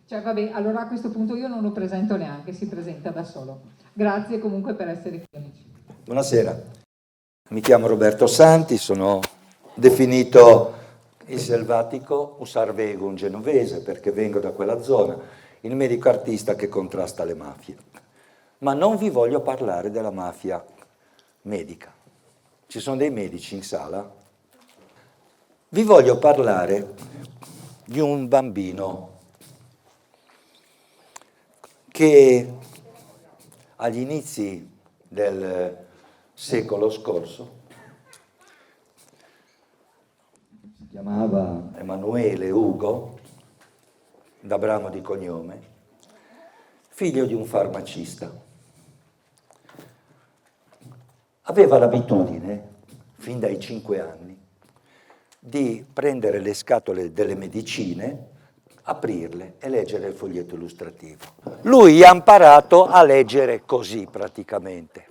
Cioè, vabbè, allora a questo punto io non lo presento neanche, si presenta da solo. Grazie comunque per essere qui, amici. Buonasera, mi chiamo Roberto Santi, sono definito il selvatico usarvego, un genovese, perché vengo da quella zona, il medico artista che contrasta le mafie. Ma non vi voglio parlare della mafia medica. Ci sono dei medici in sala? Vi voglio parlare di un bambino che agli inizi del secolo scorso si chiamava Emanuele Ugo, d'Abramo di cognome, figlio di un farmacista. Aveva l'abitudine, fin dai 5 anni, di prendere le scatole delle medicine, aprirle e leggere il foglietto illustrativo. Lui ha imparato a leggere così praticamente,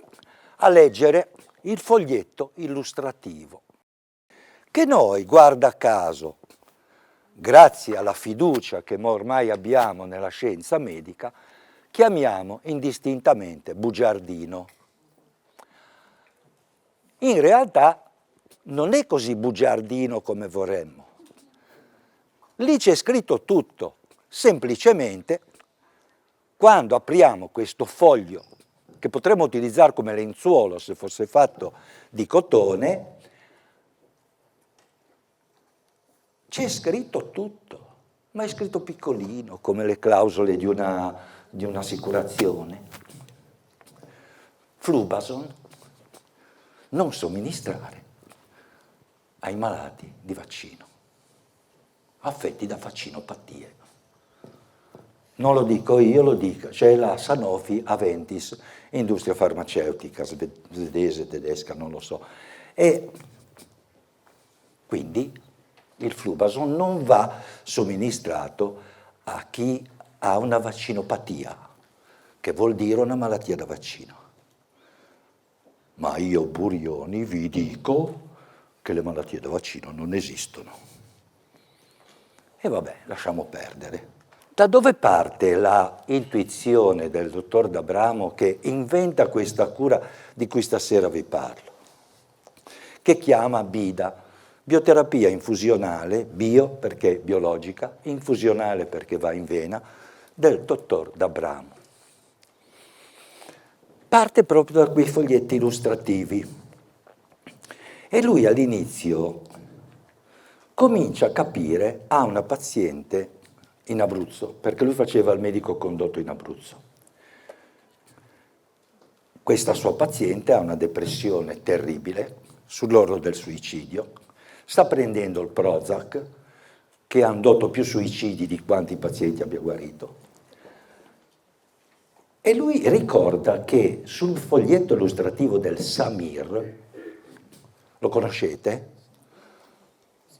a leggere il foglietto illustrativo, che noi, guarda caso, grazie alla fiducia che ormai abbiamo nella scienza medica, chiamiamo indistintamente bugiardino. In realtà non è così bugiardino come vorremmo. Lì c'è scritto tutto, semplicemente quando apriamo questo foglio, che potremmo utilizzare come lenzuolo se fosse fatto di cotone, c'è scritto tutto, ma è scritto piccolino, come le clausole di un'assicurazione. Flubason, non somministrare ai malati di vaccino, affetti da vaccinopatie. Non lo dico io, lo dico, c'è la Sanofi Aventis, industria farmaceutica svedese, tedesca, non lo so. E quindi il Flubason non va somministrato a chi ha una vaccinopatia, che vuol dire una malattia da vaccino. Ma io, Burioni, vi dico che le malattie da vaccino non esistono. E vabbè, lasciamo perdere. Da dove parte la intuizione del dottor D'Abramo che inventa questa cura di cui stasera vi parlo? Che chiama BIDA, bioterapia infusionale, bio perché biologica, infusionale perché va in vena, del dottor D'Abramo. Parte proprio da quei foglietti illustrativi e lui all'inizio comincia a capire, ha una paziente in Abruzzo, perché lui faceva il medico condotto in Abruzzo. Questa sua paziente ha una depressione terribile, sull'orlo del suicidio, sta prendendo il Prozac, che ha indotto più suicidi di quanti pazienti abbia guarito. E lui ricorda che sul foglietto illustrativo del Samir, lo conoscete?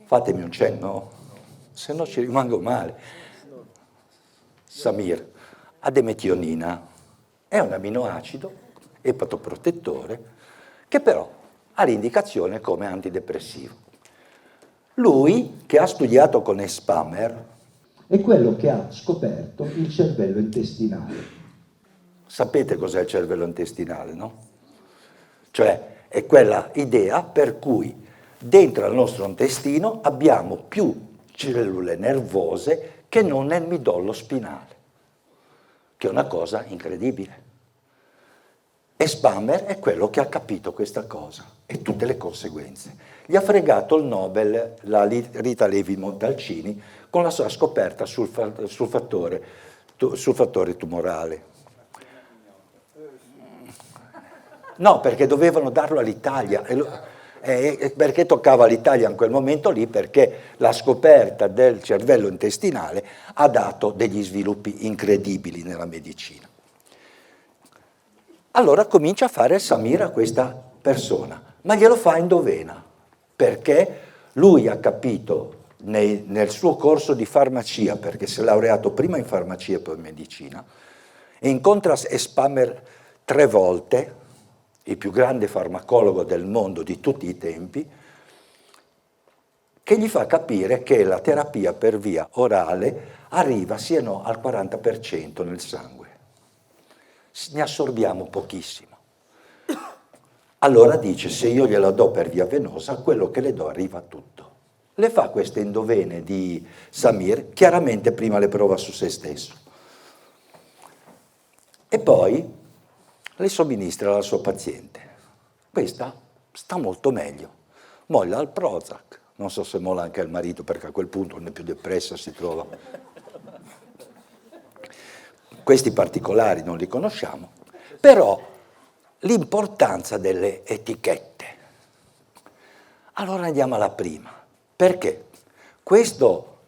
Fatemi un cenno, se no ci rimango male. Samir, ademetionina, è un aminoacido epatoprotettore che però ha l'indicazione come antidepressivo. Lui, che ha studiato con Spammer, è quello che ha scoperto il cervello intestinale. Sapete cos'è il cervello intestinale, no? Cioè è quella idea per cui dentro al nostro intestino abbiamo più cellule nervose che non nel midollo spinale, che è una cosa incredibile. E Spammer è quello che ha capito questa cosa e tutte le conseguenze. Gli ha fregato il Nobel la Rita Levi Montalcini con la sua scoperta sul fattore tumorale. No, perché dovevano darlo all'Italia, perché toccava all'Italia in quel momento lì, perché la scoperta del cervello intestinale ha dato degli sviluppi incredibili nella medicina. Allora comincia a fare il Samir a questa persona, ma glielo fa endovena, perché lui ha capito nel suo corso di farmacia, perché si è laureato prima in farmacia e poi in medicina, e incontra Spammer 3 volte, il più grande farmacologo del mondo di tutti i tempi, che gli fa capire che la terapia per via orale arriva sino al 40% nel sangue. Ne assorbiamo pochissimo. Allora dice, se io gliela do per via venosa, quello che le do arriva tutto. Le fa queste endovene di Samir, chiaramente prima le prova su se stesso. E poi le somministra alla sua paziente. Questa sta molto meglio, molla al Prozac. Non so se molla anche al marito, perché a quel punto non è più depressa, si trova. Questi particolari non li conosciamo, però l'importanza delle etichette. Allora andiamo alla prima. Perché questo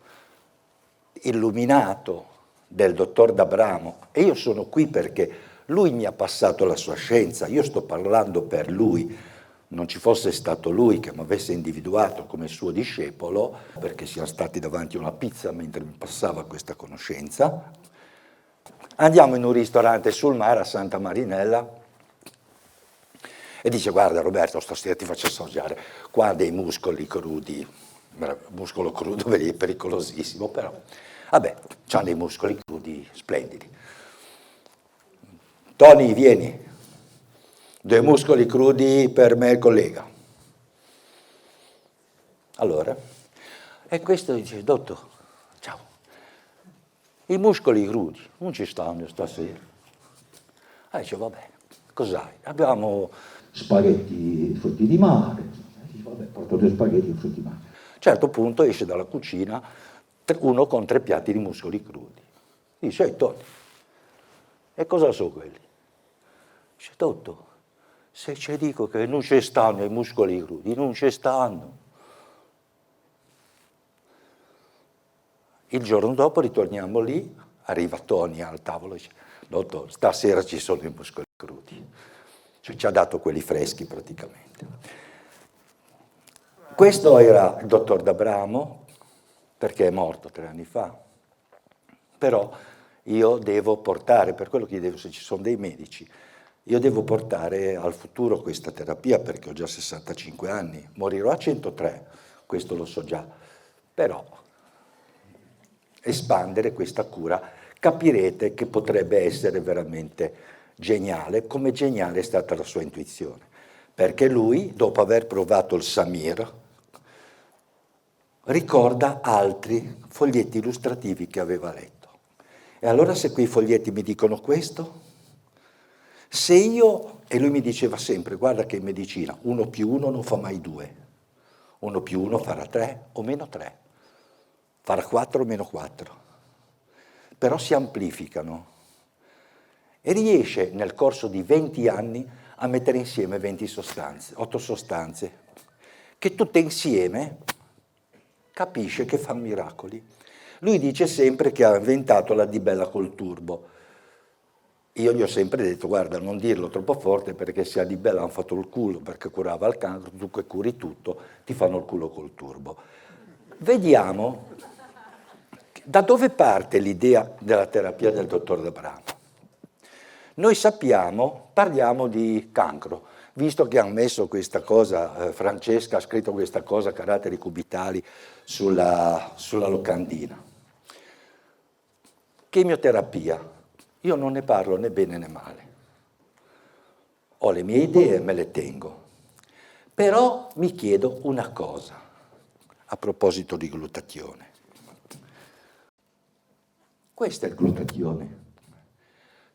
illuminato del dottor D'Abramo, e io sono qui perché lui mi ha passato la sua scienza, io sto parlando per lui, non ci fosse stato lui che mi avesse individuato come suo discepolo, perché siamo stati davanti a una pizza mentre mi passava questa conoscenza. Andiamo in un ristorante sul mare a Santa Marinella e dice, guarda Roberto, stasera ti faccio assaggiare qua dei muscoli crudi, muscolo crudo è pericolosissimo, però vabbè, c'hanno dei muscoli crudi splendidi. Tony, vieni, 2 muscoli crudi per me e il collega. Allora, e questo dice, dottor, ciao, i muscoli crudi non ci stanno stasera. Dice, vabbè, cos'hai? Abbiamo spaghetti frutti di mare. Dice, vabbè, porto 2 spaghetti frutti di mare. A un certo punto esce dalla cucina uno con 3 piatti di muscoli crudi. Dice, ehi Tony, e cosa sono quelli? Dice, dottor, se ci dico che non ci stanno i muscoli crudi, non ci stanno. Il giorno dopo ritorniamo lì, arriva Tony al tavolo e dice, dottor, stasera ci sono i muscoli crudi. Cioè, ci ha dato quelli freschi praticamente. Questo era il dottor D'Abramo, perché è morto 3 anni fa. Però io devo portare, per quello che chiedevo se ci sono dei medici, io devo portare al futuro questa terapia perché ho già 65 anni, morirò a 103, questo lo so già, però espandere questa cura capirete che potrebbe essere veramente geniale, come geniale è stata la sua intuizione, perché lui, dopo aver provato il Samir, ricorda altri foglietti illustrativi che aveva letto. E allora se quei foglietti mi dicono questo, se io, e lui mi diceva sempre, guarda che in medicina 1 più 1 non fa mai 2, 1 più 1 farà 3 o meno 3, farà 4 o meno 4, però si amplificano e riesce nel corso di 20 anni a mettere insieme 20 sostanze, 8 sostanze, che tutte insieme capisce che fanno miracoli. Lui dice sempre che ha inventato la Di Bella col turbo. Io gli ho sempre detto, guarda, non dirlo troppo forte perché se a Di Bella hanno fatto il culo perché curava il cancro, tu che curi tutto, ti fanno il culo col turbo. Vediamo da dove parte l'idea della terapia del dottor D'Abramo. Noi sappiamo, parliamo di cancro, visto che hanno messo questa cosa, Francesca ha scritto questa cosa, caratteri cubitali, sulla locandina. Chemioterapia, io non ne parlo né bene né male. Ho le mie idee e me le tengo. Però mi chiedo una cosa, a proposito di glutatione. Questo è il glutatione.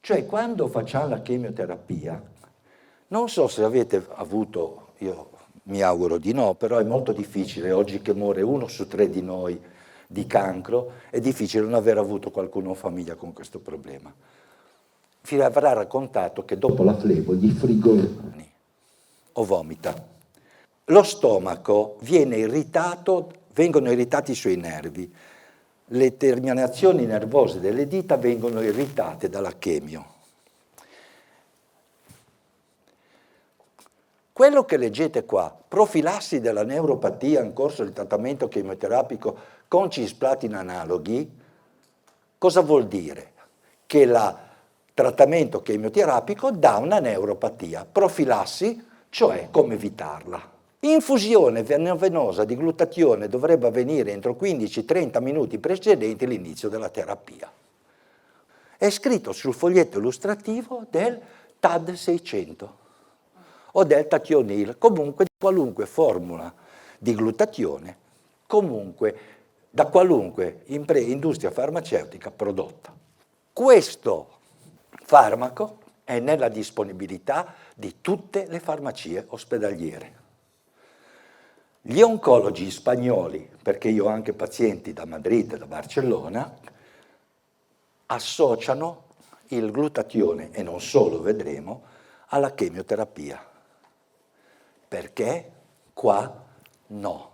Cioè, quando facciamo la chemioterapia, non so se avete avuto, io mi auguro di no, però è molto difficile, oggi che muore 1 su 3 di noi di cancro, è difficile non aver avuto qualcuno in famiglia con questo problema. Vi avrà raccontato che dopo la flebo gli frigoriferi o vomita. Lo stomaco viene irritato, vengono irritati i suoi nervi, le terminazioni nervose delle dita vengono irritate dalla chemio. Quello che leggete qua, profilassi della neuropatia in corso di trattamento chemioterapico con cisplatina analoghi, cosa vuol dire? Che il trattamento chemioterapico dà una neuropatia, profilassi, cioè come evitarla. Infusione venosa di glutatione dovrebbe avvenire entro 15-30 minuti precedenti l'inizio della terapia. È scritto sul foglietto illustrativo del TAD 600 o del Tationil, comunque di qualunque formula di glutatione, comunque da qualunque industria farmaceutica prodotta. Questo farmaco è nella disponibilità di tutte le farmacie ospedaliere. Gli oncologi spagnoli, perché io ho anche pazienti da Madrid e da Barcellona, associano il glutatione, e non solo, vedremo, alla chemioterapia. Perché? Qua no.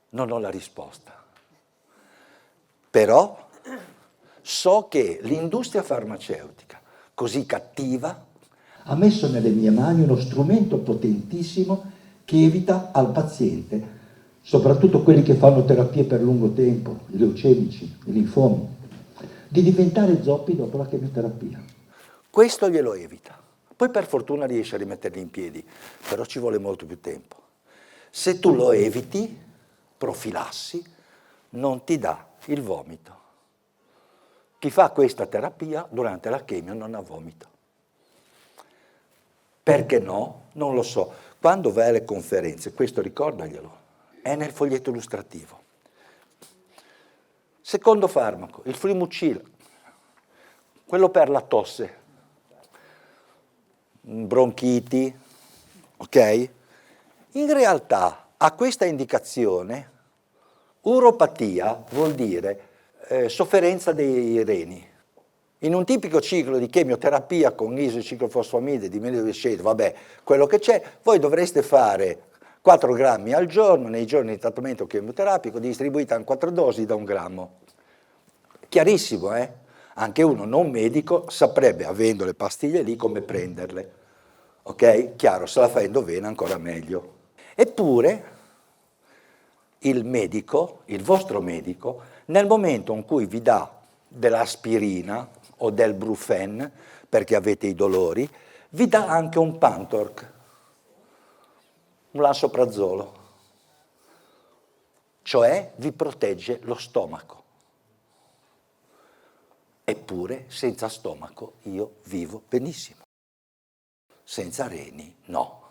Non ho la risposta. Però so che l'industria farmaceutica, così cattiva, ha messo nelle mie mani uno strumento potentissimo che evita al paziente, soprattutto quelli che fanno terapie per lungo tempo, i leucemici, i linfomi, di diventare zoppi dopo la chemioterapia. Questo glielo evita. Poi per fortuna riesce a rimetterli in piedi, però ci vuole molto più tempo. Se tu lo eviti, profilassi, non ti dà il vomito. Chi fa questa terapia durante la chemio non ha vomito. Perché no? Non lo so. Quando vai alle conferenze, questo ricordaglielo, è nel foglietto illustrativo. Secondo farmaco, il Fluimucil, quello per la tosse, bronchiti, ok? In realtà a questa indicazione, uropatia vuol dire sofferenza dei reni. In un tipico ciclo di chemioterapia con isociclofosfamide, dimidosceto, vabbè, quello che c'è, voi dovreste fare 4 grammi al giorno nei giorni di trattamento chemioterapico, distribuita in 4 dosi da 1 grammo. Chiarissimo, eh? Anche uno non medico saprebbe, avendo le pastiglie lì, come prenderle. Ok? Chiaro, se la fa endovena ancora meglio. Eppure il medico, il vostro medico, nel momento in cui vi dà dell'aspirina o del Brufen, perché avete i dolori, vi dà anche un Pantorc, un lansoprazolo, cioè vi protegge lo stomaco. Eppure senza stomaco io vivo benissimo, senza reni no,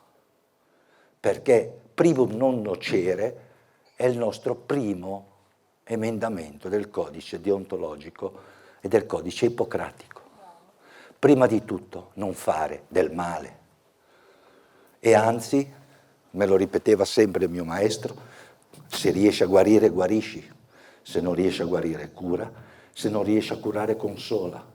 perché primum non nocere è il nostro primo emendamento del codice deontologico e del codice ippocratico. Prima di tutto non fare del male. E anzi, me lo ripeteva sempre il mio maestro, se riesci a guarire guarisci, se non riesci a guarire cura, se non riesci a curare consola.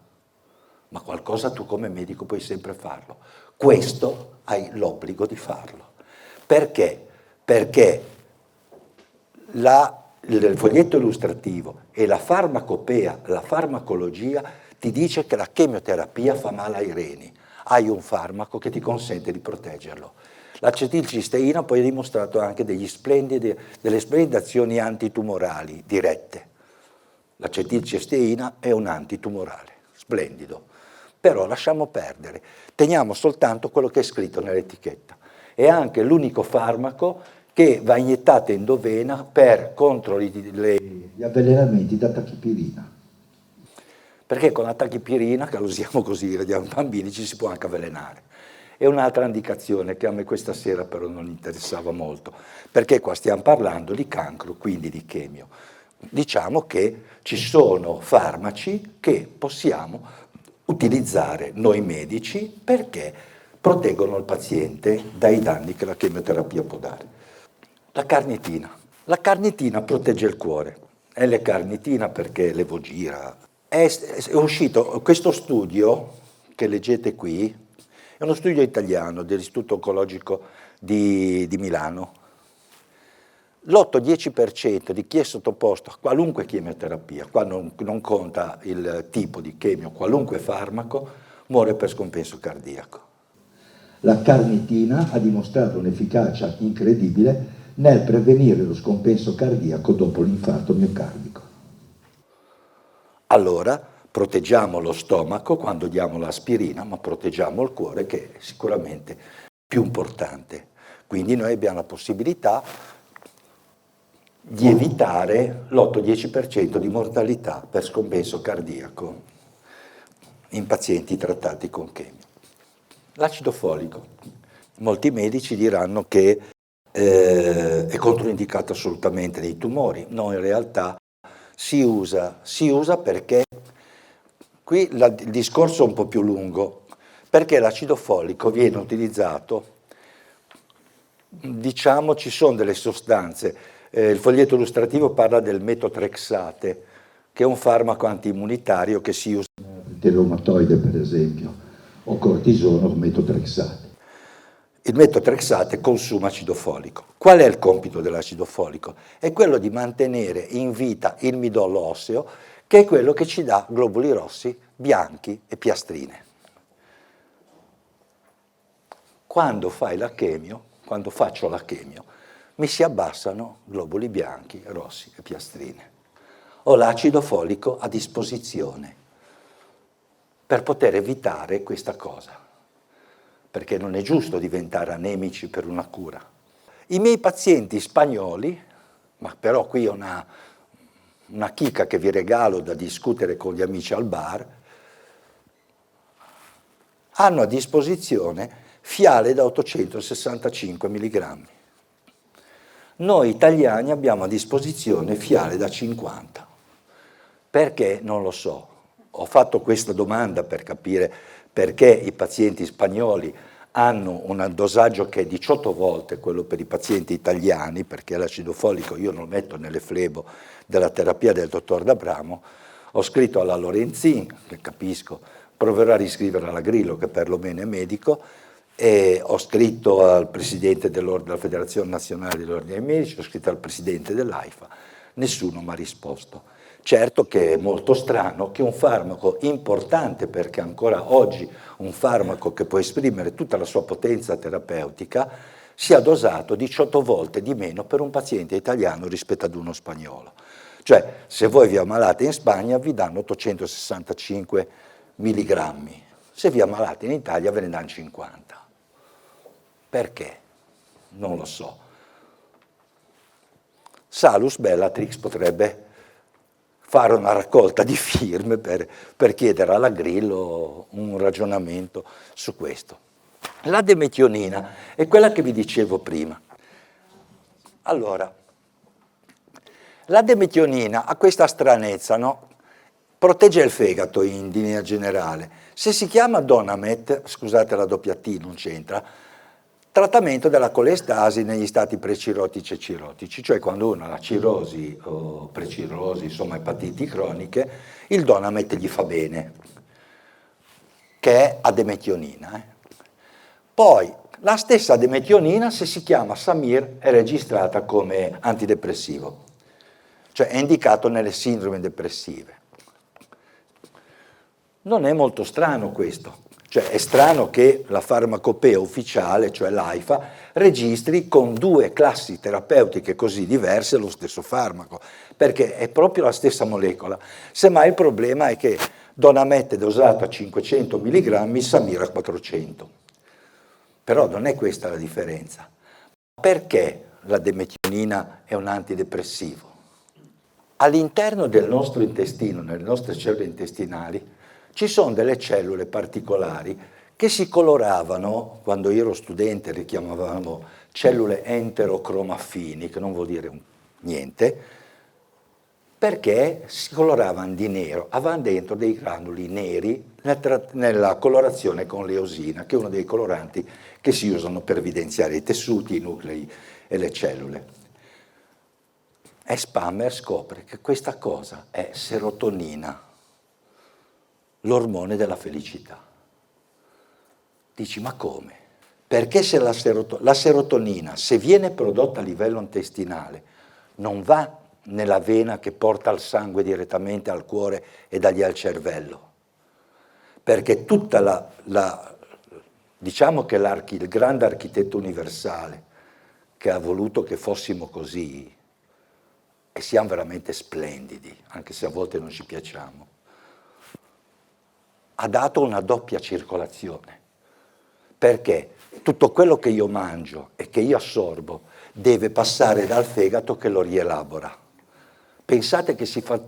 Ma qualcosa tu come medico puoi sempre farlo. Questo hai l'obbligo di farlo. Perché? Perché il foglietto illustrativo e la farmacopea, la farmacologia ti dice che la chemioterapia fa male ai reni. Hai un farmaco che ti consente di proteggerlo. L'acetilcisteina poi ha dimostrato anche delle splendide azioni antitumorali dirette. L'acetilcisteina è un antitumorale, splendido. Però lasciamo perdere, teniamo soltanto quello che è scritto nell'etichetta. È anche l'unico farmaco che va iniettato endovena contro gli avvelenamenti da tachipirina. Perché con la tachipirina, che lo usiamo così, vediamo i bambini, ci si può anche avvelenare. E un'altra indicazione che a me questa sera però non interessava molto, perché qua stiamo parlando di cancro, quindi di chemio. Diciamo che ci sono farmaci che possiamo utilizzare noi medici perché proteggono il paziente dai danni che la chemioterapia può dare. La carnitina. La carnitina protegge il cuore. L-carnitina perché levogira. È uscito questo studio che leggete qui, è uno studio italiano dell'Istituto Oncologico di Milano. L'8-10% di chi è sottoposto a qualunque chemioterapia, qua non conta il tipo di chemio, qualunque farmaco, muore per scompenso cardiaco. La carnitina ha dimostrato un'efficacia incredibile nel prevenire lo scompenso cardiaco dopo l'infarto miocardico. Allora proteggiamo lo stomaco quando diamo l'aspirina, ma proteggiamo il cuore che è sicuramente più importante. Quindi noi abbiamo la possibilità di evitare l'8-10% di mortalità per scompenso cardiaco in pazienti trattati con chemio. L'acido folico. Molti medici diranno che è controindicato assolutamente nei tumori. No, in realtà si usa perché qui il discorso è un po' più lungo, perché l'acido folico viene utilizzato, diciamo, ci sono delle sostanze, il foglietto illustrativo parla del metotrexate, che è un farmaco antiimmunitario che si usa. Il reumatoide, per esempio, o cortisone o metotrexate. Il metotrexate consuma acido folico. Qual è il compito dell'acido folico? È quello di mantenere in vita il midollo osseo, che è quello che ci dà globuli rossi, bianchi e piastrine. Quando fai la chemio, quando faccio la chemio, mi si abbassano globuli bianchi, rossi e piastrine. Ho l'acido folico a disposizione per poter evitare questa cosa, perché non è giusto diventare anemici per una cura. I miei pazienti spagnoli, ma però qui è una chicca che vi regalo da discutere con gli amici al bar, hanno a disposizione fiale da 865 mg. Noi italiani abbiamo a disposizione fiale da 50. Perché? Non lo so. Ho fatto questa domanda per capire perché i pazienti spagnoli hanno un dosaggio che è 18 volte quello per i pazienti italiani, perché l'acido folico io non lo metto nelle flebo della terapia del dottor D'Abramo. Ho scritto alla Lorenzin, che capisco, proverò a riscrivere alla Grillo, che perlomeno è medico, e ho scritto al presidente della Federazione Nazionale dell'Ordine dei Medici, ho scritto al presidente dell'AIFA, nessuno mi ha risposto. Certo che è molto strano che un farmaco importante, perché ancora oggi un farmaco che può esprimere tutta la sua potenza terapeutica, sia dosato 18 volte di meno per un paziente italiano rispetto ad uno spagnolo. Cioè, se voi vi ammalate in Spagna vi danno 865 milligrammi, se vi ammalate in Italia ve ne danno 50. Perché? Non lo so. Salus Bellatrix potrebbe fare una raccolta di firme per chiedere alla Grillo un ragionamento su questo. La demetionina è quella che vi dicevo prima. Allora, la demetionina ha questa stranezza, no? Protegge il fegato in linea generale. Se si chiama Donamet, scusate la doppia T, non c'entra, trattamento della colestasi negli stati precirotici e cirotici, cioè quando uno ha la cirrosi o precirrosi, insomma epatiti croniche, il Donamet gli fa bene, che è ademetionina. Poi la stessa ademetionina, se si chiama Samir, è registrata come antidepressivo, cioè è indicato nelle sindrome depressive. Non è molto strano questo. Cioè è strano che la farmacopea ufficiale, cioè l'AIFA, registri con due classi terapeutiche così diverse lo stesso farmaco, perché è proprio la stessa molecola. Semmai il problema è che Donamet è dosato a 500 mg, Samir a 400. Però non è questa la differenza. Perché la demetionina è un antidepressivo? All'interno del nostro intestino, nelle nostre cellule intestinali, ci sono delle cellule particolari che si coloravano, quando io ero studente le chiamavamo cellule enterocromaffini, che non vuol dire niente, perché si coloravano di nero, avevano dentro dei granuli neri nella colorazione con l'eosina, che è uno dei coloranti che si usano per evidenziare i tessuti, i nuclei e le cellule. E Spammer scopre che questa cosa è serotonina, l'ormone della felicità. Dici, ma come? Perché se la serotonina, se viene prodotta a livello intestinale, non va nella vena che porta il sangue direttamente al cuore e da lì al cervello, perché tutta diciamo che il grande architetto universale che ha voluto che fossimo così, e siamo veramente splendidi, anche se a volte non ci piacciamo, ha dato una doppia circolazione, perché tutto quello che io mangio e che io assorbo deve passare dal fegato che lo rielabora. Pensate che si fa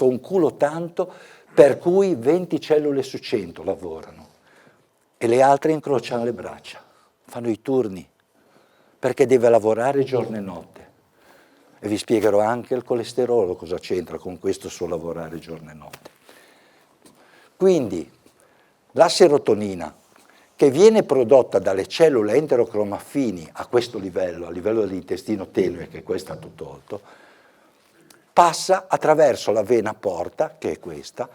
un culo tanto per cui 20 cellule su 100 lavorano e le altre incrociano le braccia, fanno i turni, perché deve lavorare giorno e notte. E vi spiegherò anche il colesterolo cosa c'entra con questo suo lavorare giorno e notte. Quindi la serotonina, che viene prodotta dalle cellule enterocromaffini a questo livello, a livello dell'intestino tenue, che qua è stato tolto, passa attraverso la vena porta, che è questa,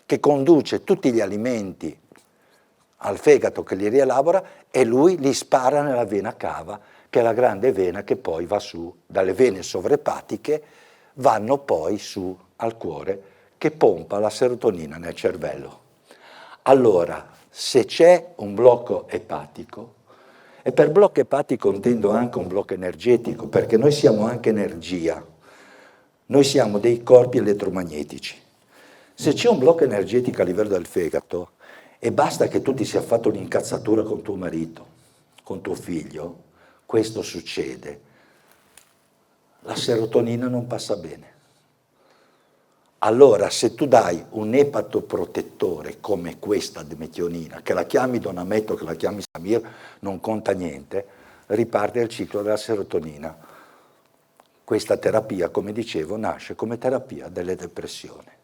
che conduce tutti gli alimenti al fegato che li rielabora e lui li spara nella vena cava, che è la grande vena che poi va su, dalle vene sovrepatiche vanno poi su al cuore che pompa la serotonina nel cervello. Allora, se c'è un blocco epatico, e per blocco epatico intendo anche un blocco energetico, perché noi siamo anche energia, noi siamo dei corpi elettromagnetici. Se c'è un blocco energetico a livello del fegato, e basta che tu ti sia fatto un'incazzatura con tuo marito, con tuo figlio, questo succede, la serotonina non passa bene. Allora, se tu dai un epatoprotettore come questa metionina, che la chiami Don Ametto, che la chiami Samir, non conta niente, riparte il ciclo della serotonina. Questa terapia, come dicevo, nasce come terapia delle depressioni.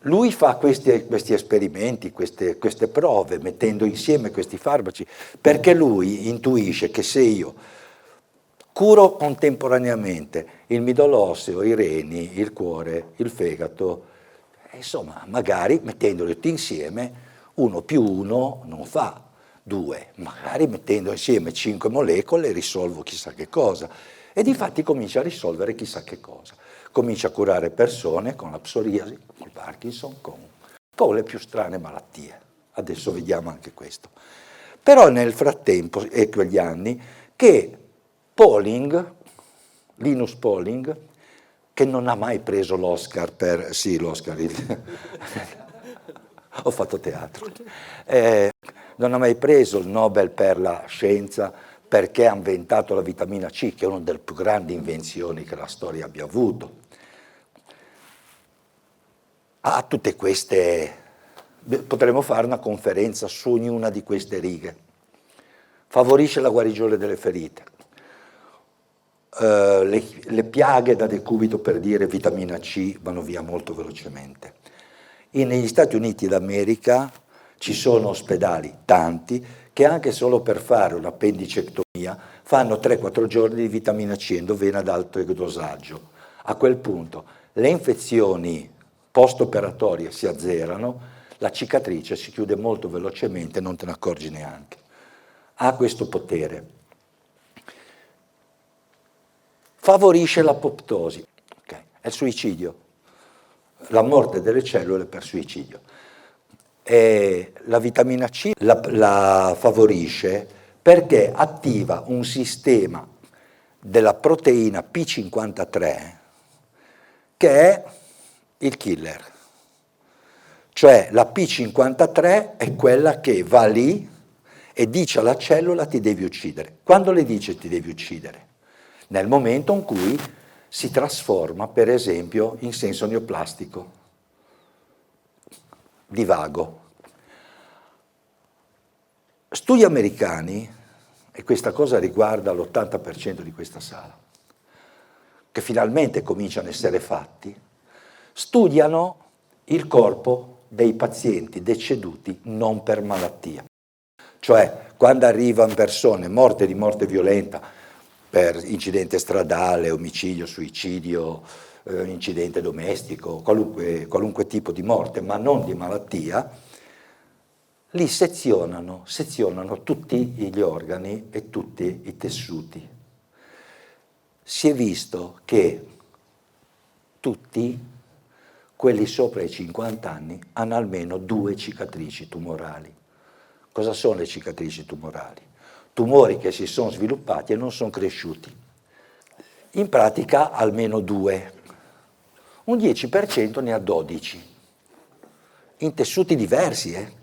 Lui fa questi esperimenti, queste prove, mettendo insieme questi farmaci, perché lui intuisce che se io curo contemporaneamente il midollo osseo, i reni, il cuore, il fegato, insomma, magari mettendoli tutti insieme, 1 più 1 non fa 2, magari mettendo insieme 5 molecole risolvo chissà che cosa. E difatti comincia a risolvere chissà che cosa. Comincia a curare persone con la psoriasi, con il Parkinson, con le più strane malattie. Adesso vediamo anche questo. Però nel frattempo, e quegli anni, che Pauling, Linus Pauling, che non ha mai preso l'Oscar per... Sì, l'Oscar, ho fatto teatro. Non ha mai preso il Nobel per la scienza perché ha inventato la vitamina C, che è una delle più grandi invenzioni che la storia abbia avuto. Ha tutte queste... Potremmo fare una conferenza su ognuna di queste righe. Favorisce la guarigione delle ferite. Le piaghe da decubito, per dire vitamina C, vanno via molto velocemente. Negli Stati Uniti d'America ci sono ospedali, tanti, che anche solo per fare un'appendicectomia fanno 3-4 giorni di vitamina C endovena ad alto dosaggio. A quel punto le infezioni post-operatorie si azzerano, la cicatrice si chiude molto velocemente, non te ne accorgi neanche. Ha questo potere. Favorisce l'apoptosi, okay. È il suicidio, la morte delle cellule per suicidio. E la vitamina C la favorisce perché attiva un sistema della proteina P53 che è il killer. Cioè la P53 è quella che va lì e dice alla cellula ti devi uccidere. Quando le dice ti devi uccidere? Nel momento in cui si trasforma, per esempio, in senso neoplastico, divago. Studi americani, e questa cosa riguarda l'80% di questa sala, che finalmente cominciano a essere fatti, studiano il corpo dei pazienti deceduti non per malattia. Cioè, quando arrivano persone morte di morte violenta, per incidente stradale, omicidio, suicidio, incidente domestico, qualunque tipo di morte, ma non di malattia, li sezionano tutti gli organi e tutti i tessuti. Si è visto che tutti quelli sopra i 50 anni hanno almeno 2 cicatrici tumorali. Cosa sono le cicatrici tumorali? Tumori che si sono sviluppati e non sono cresciuti. In pratica almeno 2. Un 10% ne ha 12. In tessuti diversi,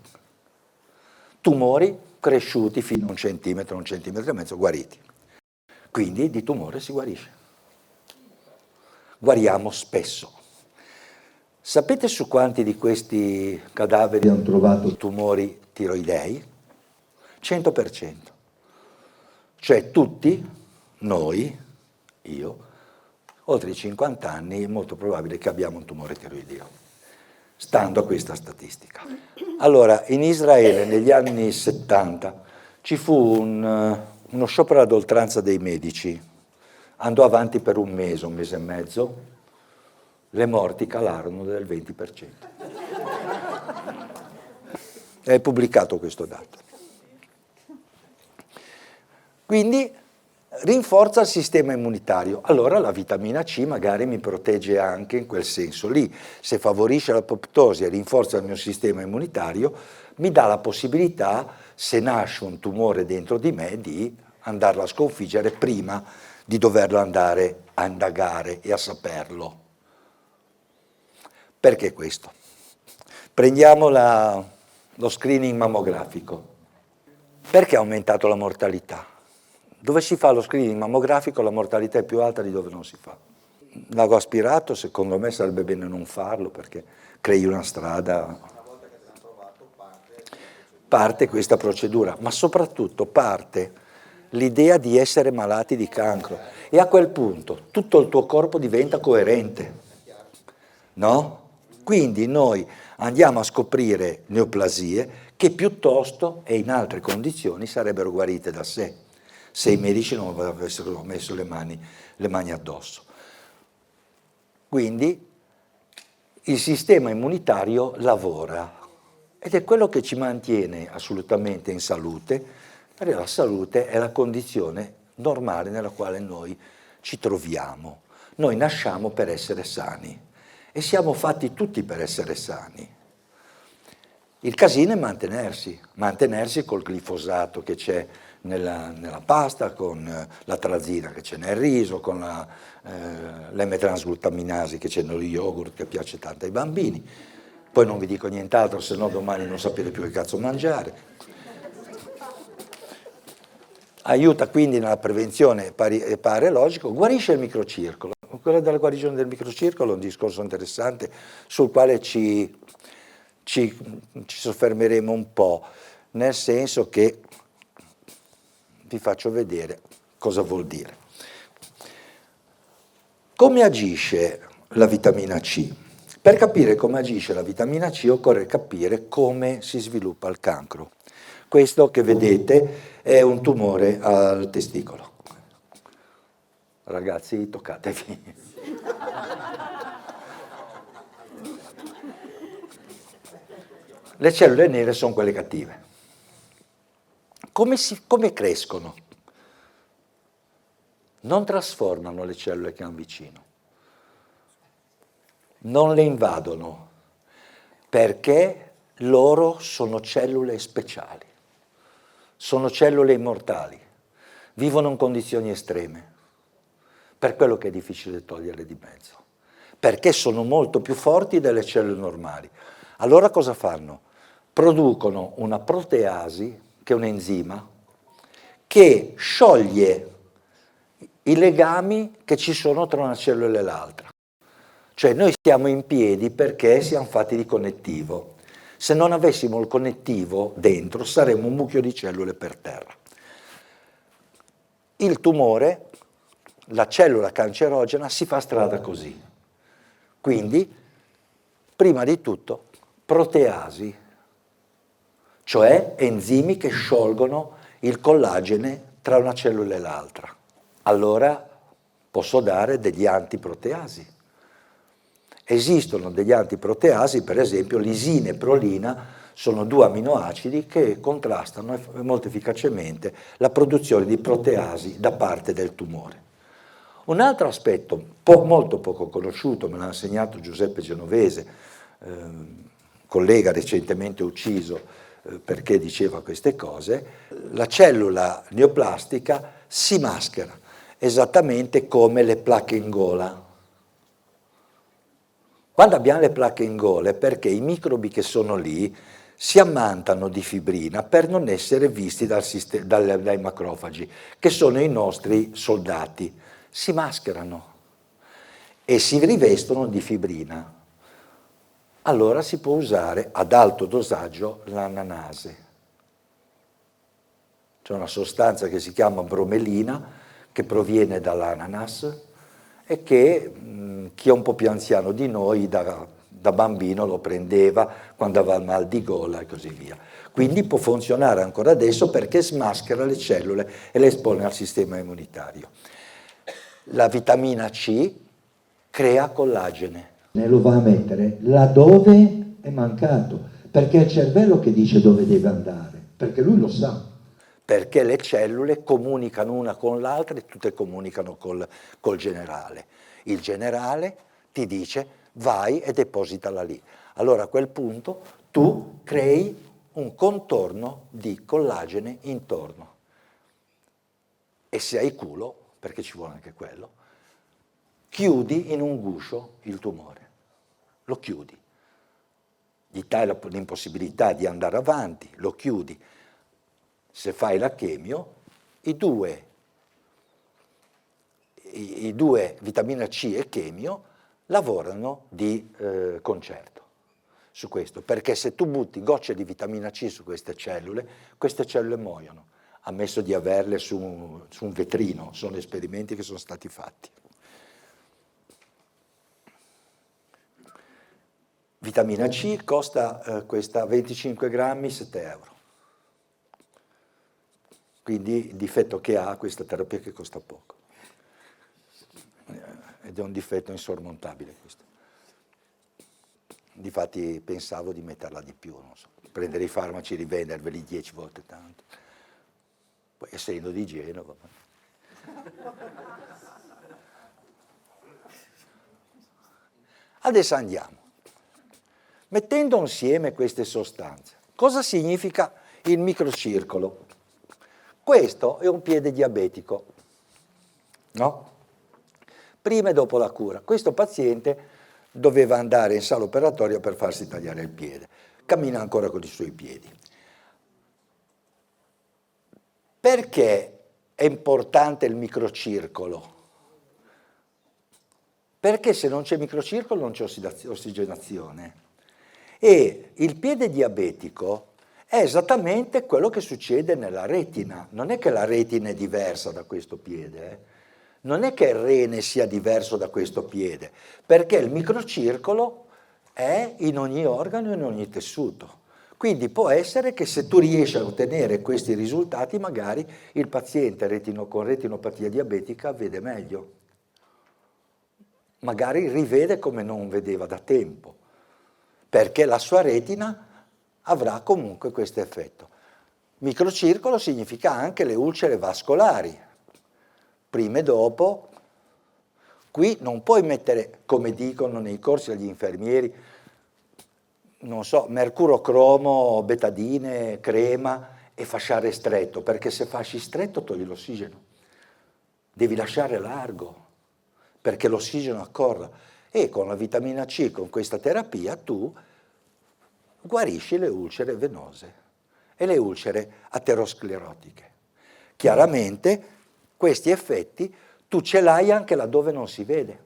Tumori cresciuti fino a 1 centimetro e mezzo, guariti. Quindi di tumore si guarisce. Guariamo spesso. Sapete su quanti di questi cadaveri hanno trovato tumori tiroidei? 100%. Cioè tutti, noi, io, oltre i 50 anni è molto probabile che abbiamo un tumore tiroideo, stando a questa statistica. Allora, in Israele negli anni 70 ci fu uno sciopero ad oltranza dei medici, andò avanti per un mese e mezzo, le morti calarono del 20%. È pubblicato questo dato. Quindi rinforza il sistema immunitario. Allora la vitamina C magari mi protegge anche in quel senso lì. Se favorisce l'apoptosi e rinforza il mio sistema immunitario, mi dà la possibilità, se nasce un tumore dentro di me, di andarlo a sconfiggere prima di doverlo andare a indagare e a saperlo. Perché questo? Prendiamo lo screening mammografico. Perché è aumentato la mortalità? Dove si fa lo screening mammografico la mortalità è più alta di dove non si fa. L'ago aspirato secondo me sarebbe bene non farlo perché crei una strada. Parte questa procedura, ma soprattutto parte l'idea di essere malati di cancro e a quel punto tutto il tuo corpo diventa coerente, no? Quindi noi andiamo a scoprire neoplasie che piuttosto e in altre condizioni sarebbero guarite da sé, se i medici non avessero messo le mani addosso. Quindi il sistema immunitario lavora ed è quello che ci mantiene assolutamente in salute, perché la salute è la condizione normale nella quale noi ci troviamo. Noi nasciamo per essere sani e siamo fatti tutti per essere sani. Il casino è mantenersi col glifosato che c'è nella pasta, con l'atrazina che c'è nel riso, con l'M-transglutaminasi che c'è nello yogurt che piace tanto ai bambini. Poi non vi dico nient'altro, se no domani non sapete più che cazzo mangiare. Aiuta quindi nella prevenzione, pare logico, guarisce il microcircolo. Quello della guarigione del microcircolo è un discorso interessante sul quale ci soffermeremo un po', nel senso che vi faccio vedere cosa vuol dire. Come agisce la vitamina C? Per capire come agisce la vitamina C occorre capire come si sviluppa il cancro. Questo che vedete è un tumore al testicolo. Ragazzi, toccatevi. Le cellule nere sono quelle cattive. Come crescono? Non trasformano le cellule che hanno vicino. Non le invadono, perché loro sono cellule speciali, sono cellule immortali, vivono in condizioni estreme, per quello che è difficile toglierle di mezzo, perché sono molto più forti delle cellule normali. Allora cosa fanno? Producono una proteasi, che è un enzima, che scioglie i legami che ci sono tra una cellula e l'altra. Cioè noi stiamo in piedi perché siamo fatti di connettivo. Se non avessimo il connettivo dentro saremmo un mucchio di cellule per terra. Il tumore, la cellula cancerogena, si fa strada così. Quindi, prima di tutto, proteasi, cioè enzimi che sciolgono il collagene tra una cellula e l'altra. Allora posso dare degli antiproteasi. Esistono degli antiproteasi, per esempio lisina e prolina, sono due aminoacidi che contrastano molto efficacemente la produzione di proteasi da parte del tumore. Un altro aspetto molto poco conosciuto, me l'ha insegnato Giuseppe Genovese, collega recentemente ucciso perché diceva queste cose, la cellula neoplastica si maschera esattamente come le placche in gola. Quando abbiamo le placche in gola è perché i microbi che sono lì si ammantano di fibrina per non essere visti dai macrofagi, che sono i nostri soldati. Si mascherano e si rivestono di fibrina. Allora si può usare ad alto dosaggio l'ananase. C'è una sostanza che si chiama bromelina, che proviene dall'ananas e che chi è un po' più anziano di noi da bambino lo prendeva quando aveva il mal di gola e così via. Quindi può funzionare ancora adesso perché smaschera le cellule e le espone al sistema immunitario. La vitamina C crea collagene. Lo va a mettere laddove è mancato, perché è il cervello che dice dove deve andare, perché lui lo sa. Perché le cellule comunicano una con l'altra e tutte comunicano col generale. Il generale ti dice vai e depositala lì. Allora a quel punto tu crei un contorno di collagene intorno. E se hai culo, perché ci vuole anche quello, chiudi in un guscio il tumore. Lo chiudi. Gli dai l'impossibilità di andare avanti, lo chiudi. Se fai la chemio, i due vitamina C e chemio lavorano di concerto su questo, perché se tu butti gocce di vitamina C su queste cellule muoiono, ammesso di averle su un vetrino, sono esperimenti che sono stati fatti. Vitamina C costa questa 25 grammi, 7 euro. Quindi il difetto che ha questa terapia è che costa poco. Ed è un difetto insormontabile questo. Difatti pensavo di metterla di più, non so, prendere i farmaci e rivenderveli 10 volte tanto. Poi essendo di Genova. Adesso andiamo. Mettendo insieme queste sostanze, cosa significa il microcircolo? Questo è un piede diabetico, no? Prima e dopo la cura. Questo paziente doveva andare in sala operatoria per farsi tagliare il piede. Cammina ancora con i suoi piedi. Perché è importante il microcircolo? Perché se non c'è microcircolo non c'è ossigenazione. E il piede diabetico è esattamente quello che succede nella retina. Non è che la retina è diversa da questo piede, Non è che il rene sia diverso da questo piede, perché il microcircolo è in ogni organo e in ogni tessuto. Quindi può essere che se tu riesci a ottenere questi risultati, magari il paziente con retinopatia diabetica vede meglio. Magari rivede come non vedeva da tempo, perché la sua retina avrà comunque questo effetto. Microcircolo significa anche le ulcere vascolari. Prima e dopo, qui non puoi mettere, come dicono nei corsi agli infermieri, non so, mercurocromo, betadine, crema e fasciare stretto, perché se fasci stretto togli l'ossigeno. Devi lasciare largo, perché l'ossigeno accorra. E con la vitamina C, con questa terapia, tu guarisci le ulcere venose e le ulcere aterosclerotiche. Chiaramente questi effetti tu ce l'hai anche laddove non si vede.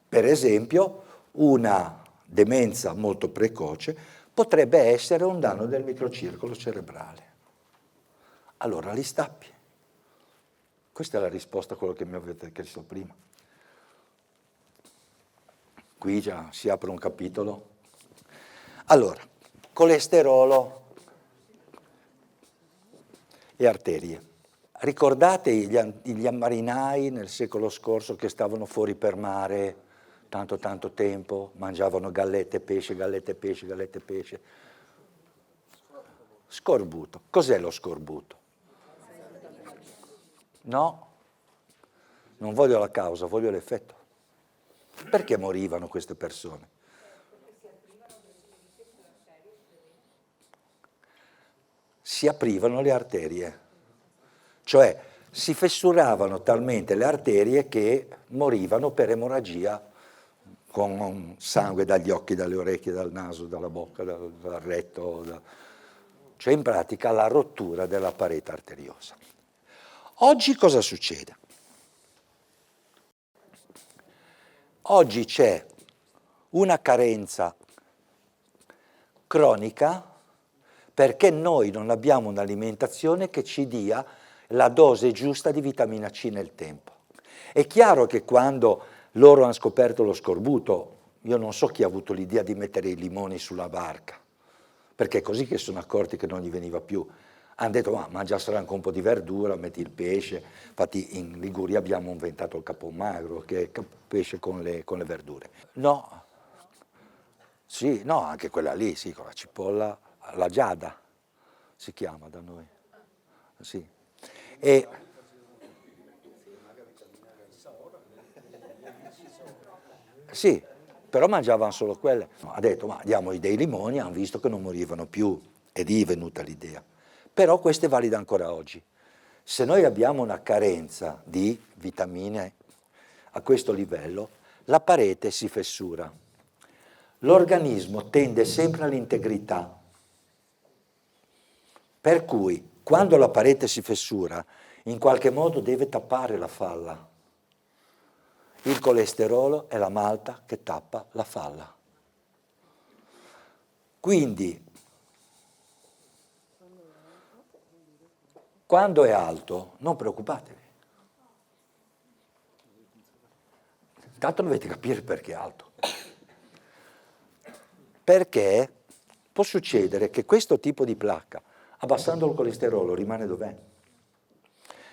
Per esempio, una demenza molto precoce potrebbe essere un danno del microcircolo cerebrale. Allora li stappi. Questa è la risposta a quello che mi avete chiesto prima. Qui già si apre un capitolo. Allora, colesterolo e arterie. Ricordate gli marinai nel secolo scorso che stavano fuori per mare tanto tempo, mangiavano gallette, pesce, gallette, pesce, gallette, pesce. Scorbuto. Cos'è lo scorbuto? No, non voglio la causa, voglio l'effetto. Perché morivano queste persone? Si aprivano le arterie, cioè si fessuravano talmente le arterie che morivano per emorragia con sangue dagli occhi, dalle orecchie, dal naso, dalla bocca, dal retto, cioè in pratica la rottura della parete arteriosa. Oggi cosa succede? Oggi c'è una carenza cronica perché noi non abbiamo un'alimentazione che ci dia la dose giusta di vitamina C nel tempo. È chiaro che quando loro hanno scoperto lo scorbuto, io non so chi ha avuto l'idea di mettere i limoni sulla barca, perché è così che sono accorti che non gli veniva più. Hanno detto, ma mangiassero anche un po' di verdura, metti il pesce. Infatti in Liguria abbiamo inventato il capon magro, che è pesce con le verdure. No, sì, no, anche quella lì, sì, con la cipolla, la giada si chiama da noi. Sì. E, sì, però mangiavano solo quelle. Ha detto, ma diamogli dei limoni, hanno visto che non morivano più, ed lì è venuta l'idea. Però questo è valido ancora oggi. Se noi abbiamo una carenza di vitamine a questo livello, la parete si fessura. L'organismo tende sempre all'integrità. Per cui, quando la parete si fessura, in qualche modo deve tappare la falla. Il colesterolo è la malta che tappa la falla. Quindi, quando è alto, non preoccupatevi. Intanto dovete capire perché è alto. Perché può succedere che questo tipo di placca, abbassando il colesterolo, rimane dov'è.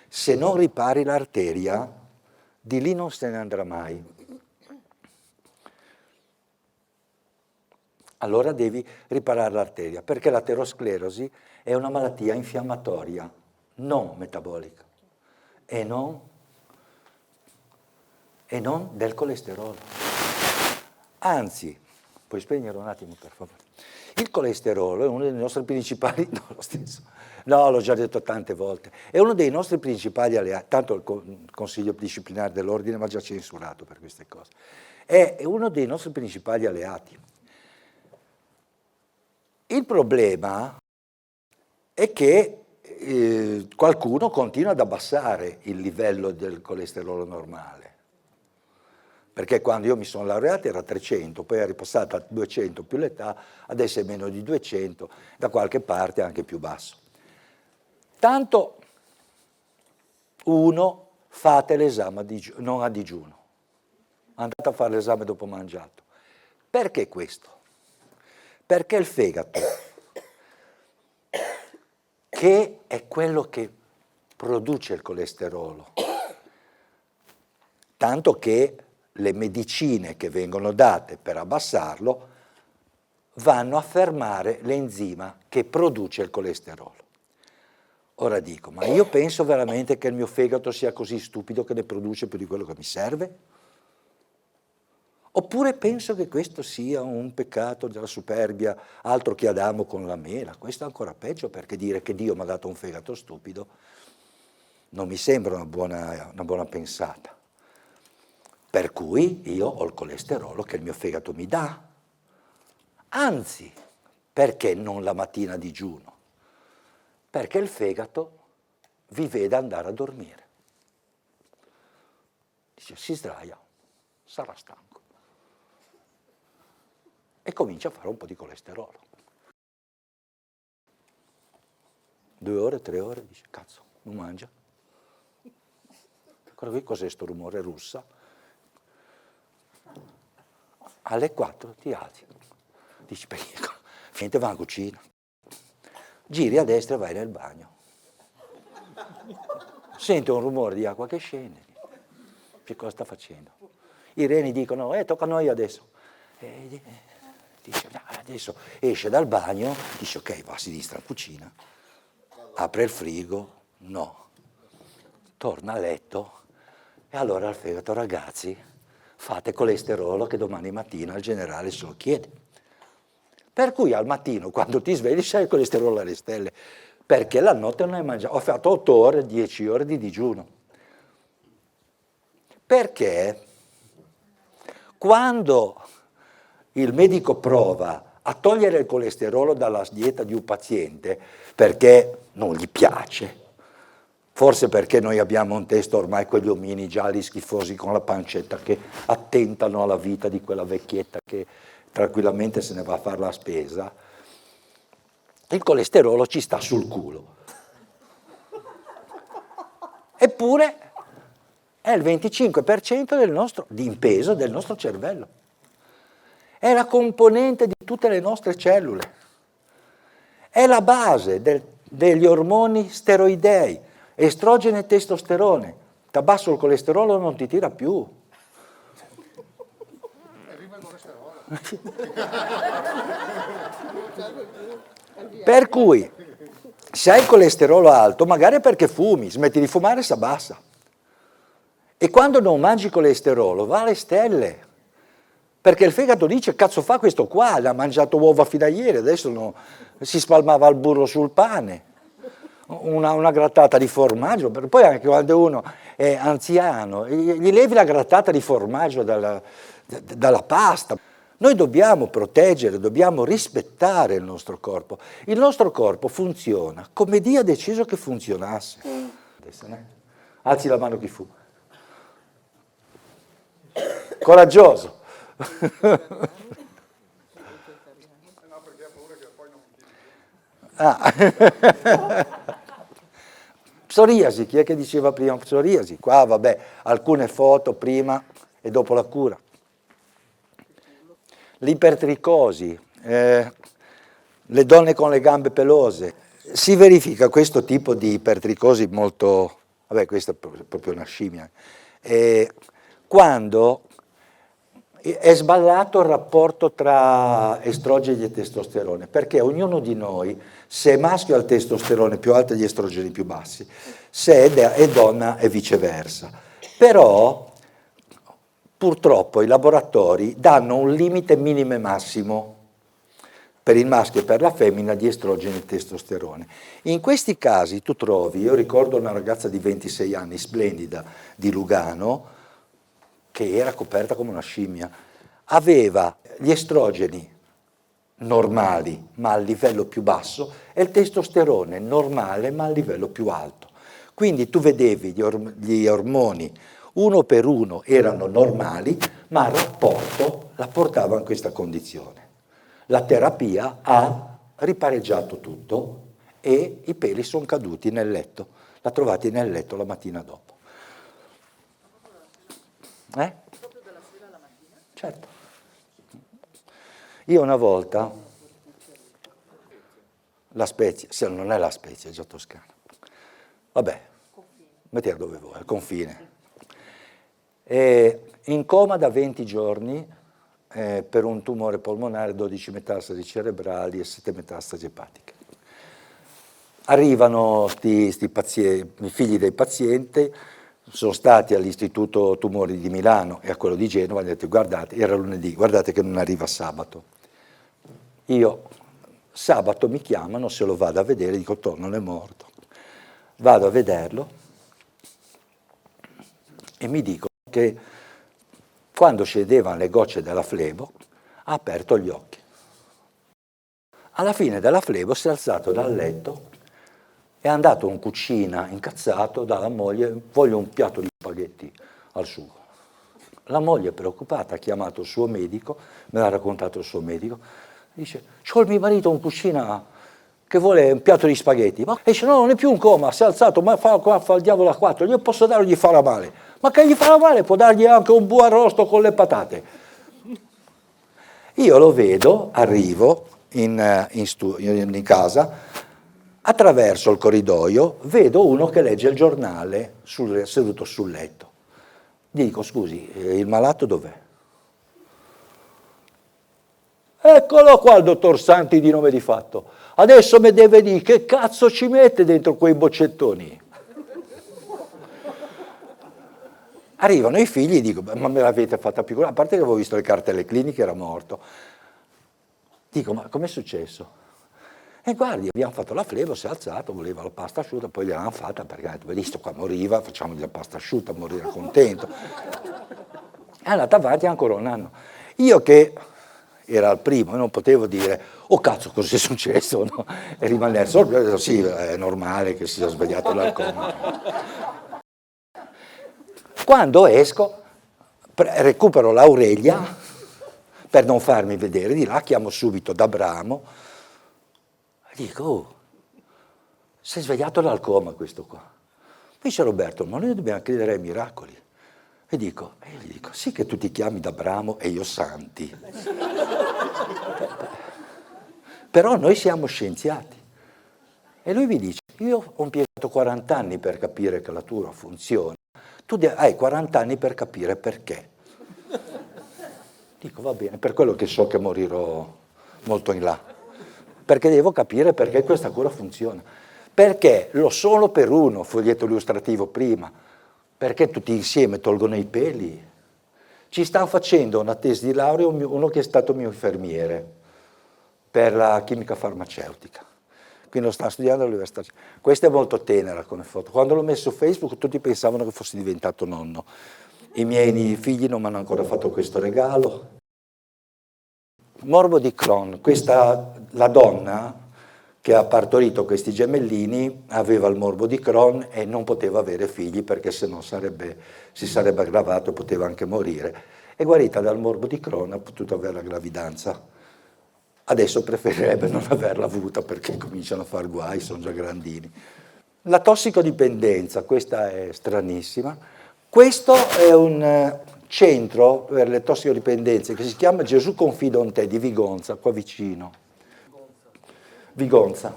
Se non ripari l'arteria, di lì non se ne andrà mai. Allora devi riparare l'arteria, perché l'aterosclerosi è una malattia infiammatoria, non metabolica, e non del colesterolo. Anzi, puoi spegnere un attimo per favore. Il colesterolo è uno dei nostri principali, no, lo stesso, no, l'ho già detto tante volte, è uno dei nostri principali alleati, tanto il Consiglio disciplinare dell'ordine mi ha già censurato per queste cose, è uno dei nostri principali alleati. Il problema è che qualcuno continua ad abbassare il livello del colesterolo normale, perché quando io mi sono laureato era 300, poi è ripassata a 200 più l'età, adesso è meno di 200, da qualche parte anche più basso. Tanto uno, fate l'esame non a digiuno, andate a fare l'esame dopo mangiato. Perché questo? Perché il fegato, che è quello che produce il colesterolo, tanto che le medicine che vengono date per abbassarlo vanno a fermare l'enzima che produce il colesterolo. Ora dico, ma io penso veramente che il mio fegato sia così stupido che ne produce più di quello che mi serve? Oppure penso che questo sia un peccato della superbia, altro che Adamo con la mela? Questo è ancora peggio, perché dire che Dio mi ha dato un fegato stupido non mi sembra una buona pensata. Per cui io ho il colesterolo che il mio fegato mi dà. Anzi, perché non la mattina digiuno? Perché il fegato vi vede andare a dormire. Dice, si sdraia, sarà stanco. E comincia a fare un po' di colesterolo. 2 ore, 3 ore, dice, cazzo, non mangia. Guarda qui cos'è sto rumore, russa. Alle 4 ti alzi, dici, finite va in cucina, giri a destra e vai nel bagno. Senti un rumore di acqua che scende, che cosa sta facendo? I reni dicono, tocca a noi adesso. Dice, no, adesso esce dal bagno, dice, ok, va a sinistra in cucina, apre il frigo, no, torna a letto, e allora al fegato, ragazzi, fate colesterolo che domani mattina il generale se lo chiede. Per cui al mattino, quando ti svegli, c'hai il colesterolo alle stelle, perché la notte non hai mangiato. Ho fatto 8 ore, 10 ore di digiuno. Perché Quando il medico prova a togliere il colesterolo dalla dieta di un paziente perché non gli piace, forse perché noi abbiamo un testo ormai quegli omini gialli schifosi con la pancetta che attentano alla vita di quella vecchietta che tranquillamente se ne va a fare la spesa, il colesterolo ci sta sul culo. Eppure è il 25% di peso del nostro cervello. È la componente di tutte le nostre cellule. È la base degli ormoni steroidei, estrogeno e testosterone. Ti abbasso il colesterolo non ti tira più. Arriva il colesterolo. Per cui, se hai il colesterolo alto, magari è perché fumi, smetti di fumare e si abbassa. E quando non mangi colesterolo va alle stelle. Perché il fegato dice, cazzo fa questo qua, l'ha mangiato uova fino a ieri, adesso si spalmava il burro sul pane, una grattata di formaggio, poi anche quando uno è anziano, gli levi la grattata di formaggio dalla pasta. Noi dobbiamo proteggere, dobbiamo rispettare il nostro corpo. Il nostro corpo funziona come Dio ha deciso che funzionasse. Alzi la mano chi fuma. Coraggioso. No, perché ha paura che poi non mi Psoriasi, chi è che diceva prima psoriasi? Qua vabbè, alcune foto prima e dopo la cura. L'ipertricosi, le donne con le gambe pelose. Si verifica questo tipo di ipertricosi molto, vabbè questa è proprio una scimmia, quando è sballato il rapporto tra estrogeni e testosterone, perché ognuno di noi, se è maschio ha il testosterone più alto e gli estrogeni più bassi, se è donna è viceversa. Però purtroppo i laboratori danno un limite minimo e massimo per il maschio e per la femmina di estrogeni e testosterone. In questi casi tu trovi, io ricordo una ragazza di 26 anni, splendida, di Lugano, che era coperta come una scimmia, aveva gli estrogeni normali ma a livello più basso e il testosterone normale ma a livello più alto. Quindi tu vedevi gli ormoni uno per uno erano normali, ma il rapporto la portava in questa condizione. La terapia ha ripareggiato tutto e i peli sono caduti nel letto, l'ha trovati nel letto la mattina dopo. Proprio dalla sera alla mattina? Certo. Io una volta, la Spezia, se non è la Spezia, è già Toscana. Vabbè, metti dove vuoi, al confine. In coma da 20 giorni per un tumore polmonare, 12 metastasi cerebrali e 7 metastasi epatiche. Arrivano i figli dei pazienti, sono stati all'Istituto Tumori di Milano e a quello di Genova, hanno detto guardate, era lunedì, guardate che non arriva sabato. Io sabato mi chiamano, se lo vado a vedere, dico non è morto. Vado a vederlo e mi dicono che quando scendevano le gocce della flebo ha aperto gli occhi. Alla fine della flebo si è alzato dal letto, è andato in cucina incazzato dalla moglie, voglio un piatto di spaghetti al sugo. La moglie preoccupata ha chiamato il suo medico, me l'ha raccontato il suo medico, dice, c'ho il mio marito in cucina che vuole un piatto di spaghetti, ma dice no, non è più in coma, si è alzato, ma fa il diavolo a quattro, io posso dargli, gli farà male, ma che gli farà male, può dargli anche un buon arrosto con le patate. Io lo vedo, arrivo in casa, attraverso il corridoio, vedo uno che legge il giornale seduto sul letto. Gli dico, scusi, il malato dov'è? Eccolo qua il dottor Santi di nome di fatto. Adesso mi deve dire che cazzo ci mette dentro quei boccettoni. Arrivano i figli e dico, ma me l'avete fatta più? A parte che avevo visto le cartelle cliniche, era morto. Dico, ma com'è successo? E guardi, abbiamo fatto la flebo, si è alzato, voleva la pasta asciutta, poi gliel'hanno fatta perché ha detto, visto qua moriva, facciamogli la pasta asciutta, morirà contento. È andata avanti ancora un anno. Io che era il primo, non potevo dire, oh cazzo, cosa è successo? No? E rimanere sorpreso, sì, è normale che si sia svegliato dal coma. Quando esco, recupero l'Aurelia, per non farmi vedere di là, chiamo subito d'Abramo, e dico, oh, si è svegliato dal coma questo qua. Poi dice Roberto, ma noi dobbiamo credere ai miracoli. E gli dico, sì che tu ti chiami d'Abramo e io Santi. Però noi siamo scienziati. E lui mi dice, io ho impiegato 40 anni per capire che la tua funziona, tu hai 40 anni per capire perché. Dico, va bene, per quello che so che morirò molto in là, perché devo capire perché questa cura funziona. Perché lo solo per uno, foglietto illustrativo prima, perché tutti insieme tolgono i peli. Ci stanno facendo una tesi di laurea uno che è stato mio infermiere per la chimica farmaceutica. Quindi lo stanno studiando all'università. Questa è molto tenera come foto. Quando l'ho messo su Facebook tutti pensavano che fossi diventato nonno. I miei figli non mi hanno ancora fatto questo regalo. Morbo di Crohn, la donna che ha partorito questi gemellini aveva il morbo di Crohn e non poteva avere figli perché sennò si sarebbe aggravato e poteva anche morire. È guarita dal morbo di Crohn, ha potuto avere la gravidanza. Adesso preferirebbe non averla avuta perché cominciano a far guai, sono già grandini. La tossicodipendenza, questa è stranissima. Questo è un centro per le tossicodipendenze che si chiama Gesù Confido in Te di Vigonza, qua vicino. Vigonza.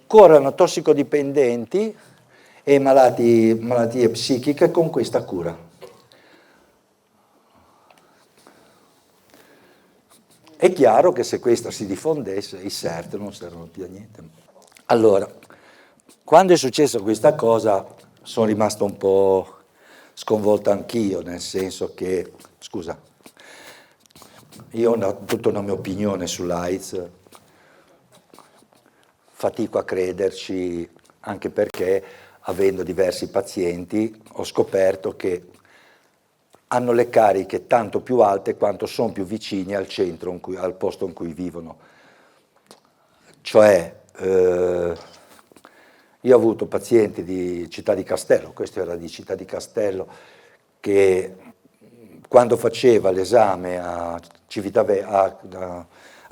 Curano tossicodipendenti e malattie psichiche con questa cura. È chiaro che se questa si diffondesse i CERT non servono più a niente. Allora, quando è successa questa cosa sono rimasto un po' sconvolto anch'io, nel senso che, scusa, io ho tutta una mia opinione sull'AIDS, fatico a crederci anche perché avendo diversi pazienti ho scoperto che hanno le cariche tanto più alte quanto sono più vicini al centro, al posto in cui vivono. Cioè, io ho avuto pazienti di Città di Castello, questo era di Città di Castello, che quando faceva l'esame a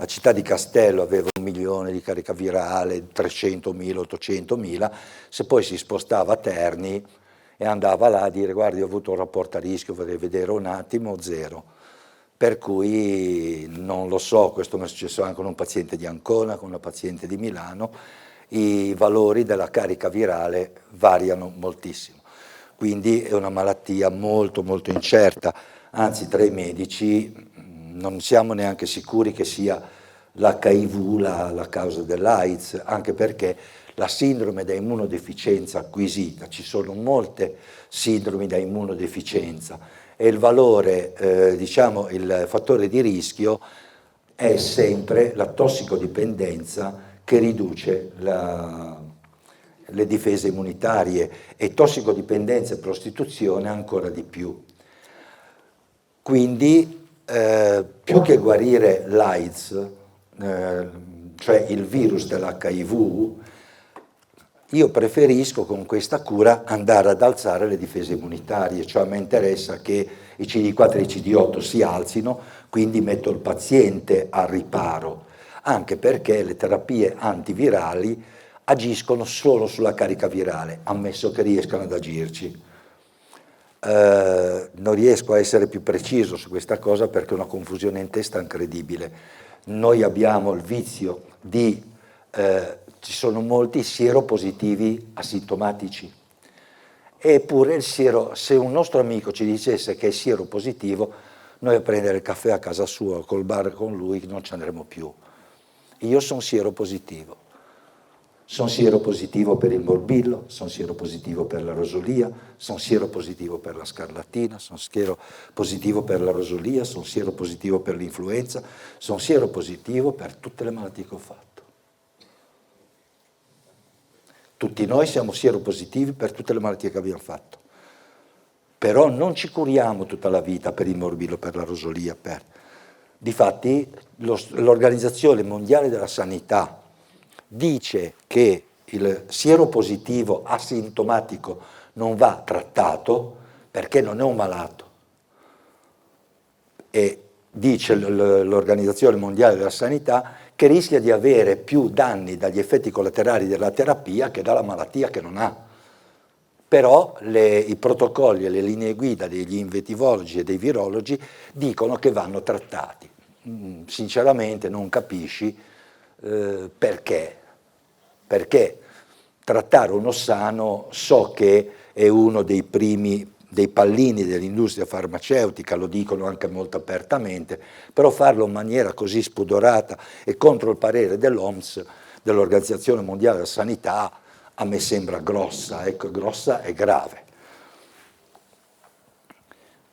Città di Castello aveva 1 milione di carica virale, 300.000, 800.000, se poi si spostava a Terni e andava là a dire guardi ho avuto un rapporto a rischio, vorrei vedere un attimo, 0. Per cui non lo so, questo mi è successo anche con un paziente di Ancona, con una paziente di Milano, i valori della carica virale variano moltissimo. Quindi è una malattia molto molto incerta, anzi tra i medici non siamo neanche sicuri che sia l'HIV la causa dell'AIDS, anche perché la sindrome da immunodeficienza acquisita, ci sono molte sindromi da immunodeficienza e il valore, diciamo il fattore di rischio è sempre la tossicodipendenza che riduce le difese immunitarie e tossicodipendenza e prostituzione ancora di più. Quindi più che guarire l'AIDS, cioè il virus dell'HIV, io preferisco con questa cura andare ad alzare le difese immunitarie, cioè mi interessa che i CD4 e i CD8 si alzino, quindi metto il paziente al riparo, anche perché le terapie antivirali agiscono solo sulla carica virale, ammesso che riescano ad agirci. Non riesco a essere più preciso su questa cosa perché è una confusione in testa incredibile. Noi abbiamo il vizio di, ci sono molti sieropositivi asintomatici, eppure il siero, se un nostro amico ci dicesse che è sieropositivo, noi a prendere il caffè a casa sua, col bar con lui, non ci andremo più. Io sono sieropositivo. Sono sieropositivo per il morbillo, sono sieropositivo per la rosolia, sono sieropositivo per la scarlattina, sono sieropositivo per la rosolia, sono sieropositivo per l'influenza, sono sieropositivo per tutte le malattie che ho fatto. Tutti noi siamo sieropositivi per tutte le malattie che abbiamo fatto. però non ci curiamo tutta la vita per il morbillo, per la rosolia. Difatti l'Organizzazione Mondiale della Sanità dice che il sieropositivo asintomatico non va trattato perché non è un malato. E dice l'Organizzazione Mondiale della Sanità che rischia di avere più danni dagli effetti collaterali della terapia che dalla malattia che non ha. Però i protocolli e le linee guida degli invettivologi e dei virologi dicono che vanno trattati. Sinceramente non capisci perché. Perché trattare uno sano so che è uno dei pallini dell'industria farmaceutica, lo dicono anche molto apertamente, però farlo in maniera così spudorata e contro il parere dell'OMS, dell'Organizzazione Mondiale della Sanità, a me sembra grossa, ecco, grossa e grave.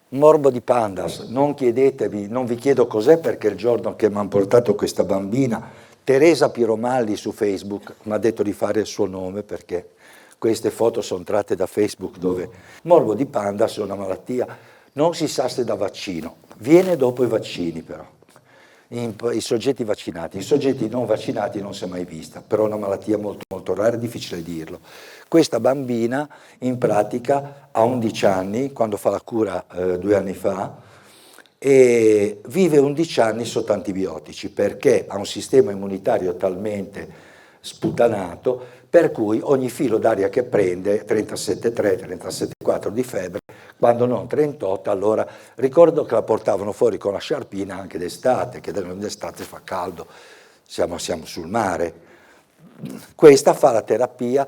Morbo di Pandas, non chiedetevi, non vi chiedo cos'è perché il giorno che mi hanno portato questa bambina, Teresa Piromalli su Facebook mi ha detto di fare il suo nome perché queste foto sono tratte da Facebook dove morbo di Pandas è una malattia, non si sa se da vaccino, viene dopo i vaccini però. I soggetti vaccinati, i soggetti non vaccinati non si è mai vista, però è una malattia molto, molto rara, è difficile dirlo. Questa bambina in pratica ha 11 anni, quando fa la cura 2 anni fa, e vive 11 anni sotto antibiotici perché ha un sistema immunitario talmente sputtanato per cui ogni filo d'aria che prende, 37,3, 37,4 di febbre, quando non 38, allora ricordo che la portavano fuori con la sciarpina anche d'estate, che d'estate fa caldo, siamo sul mare. Questa fa la terapia,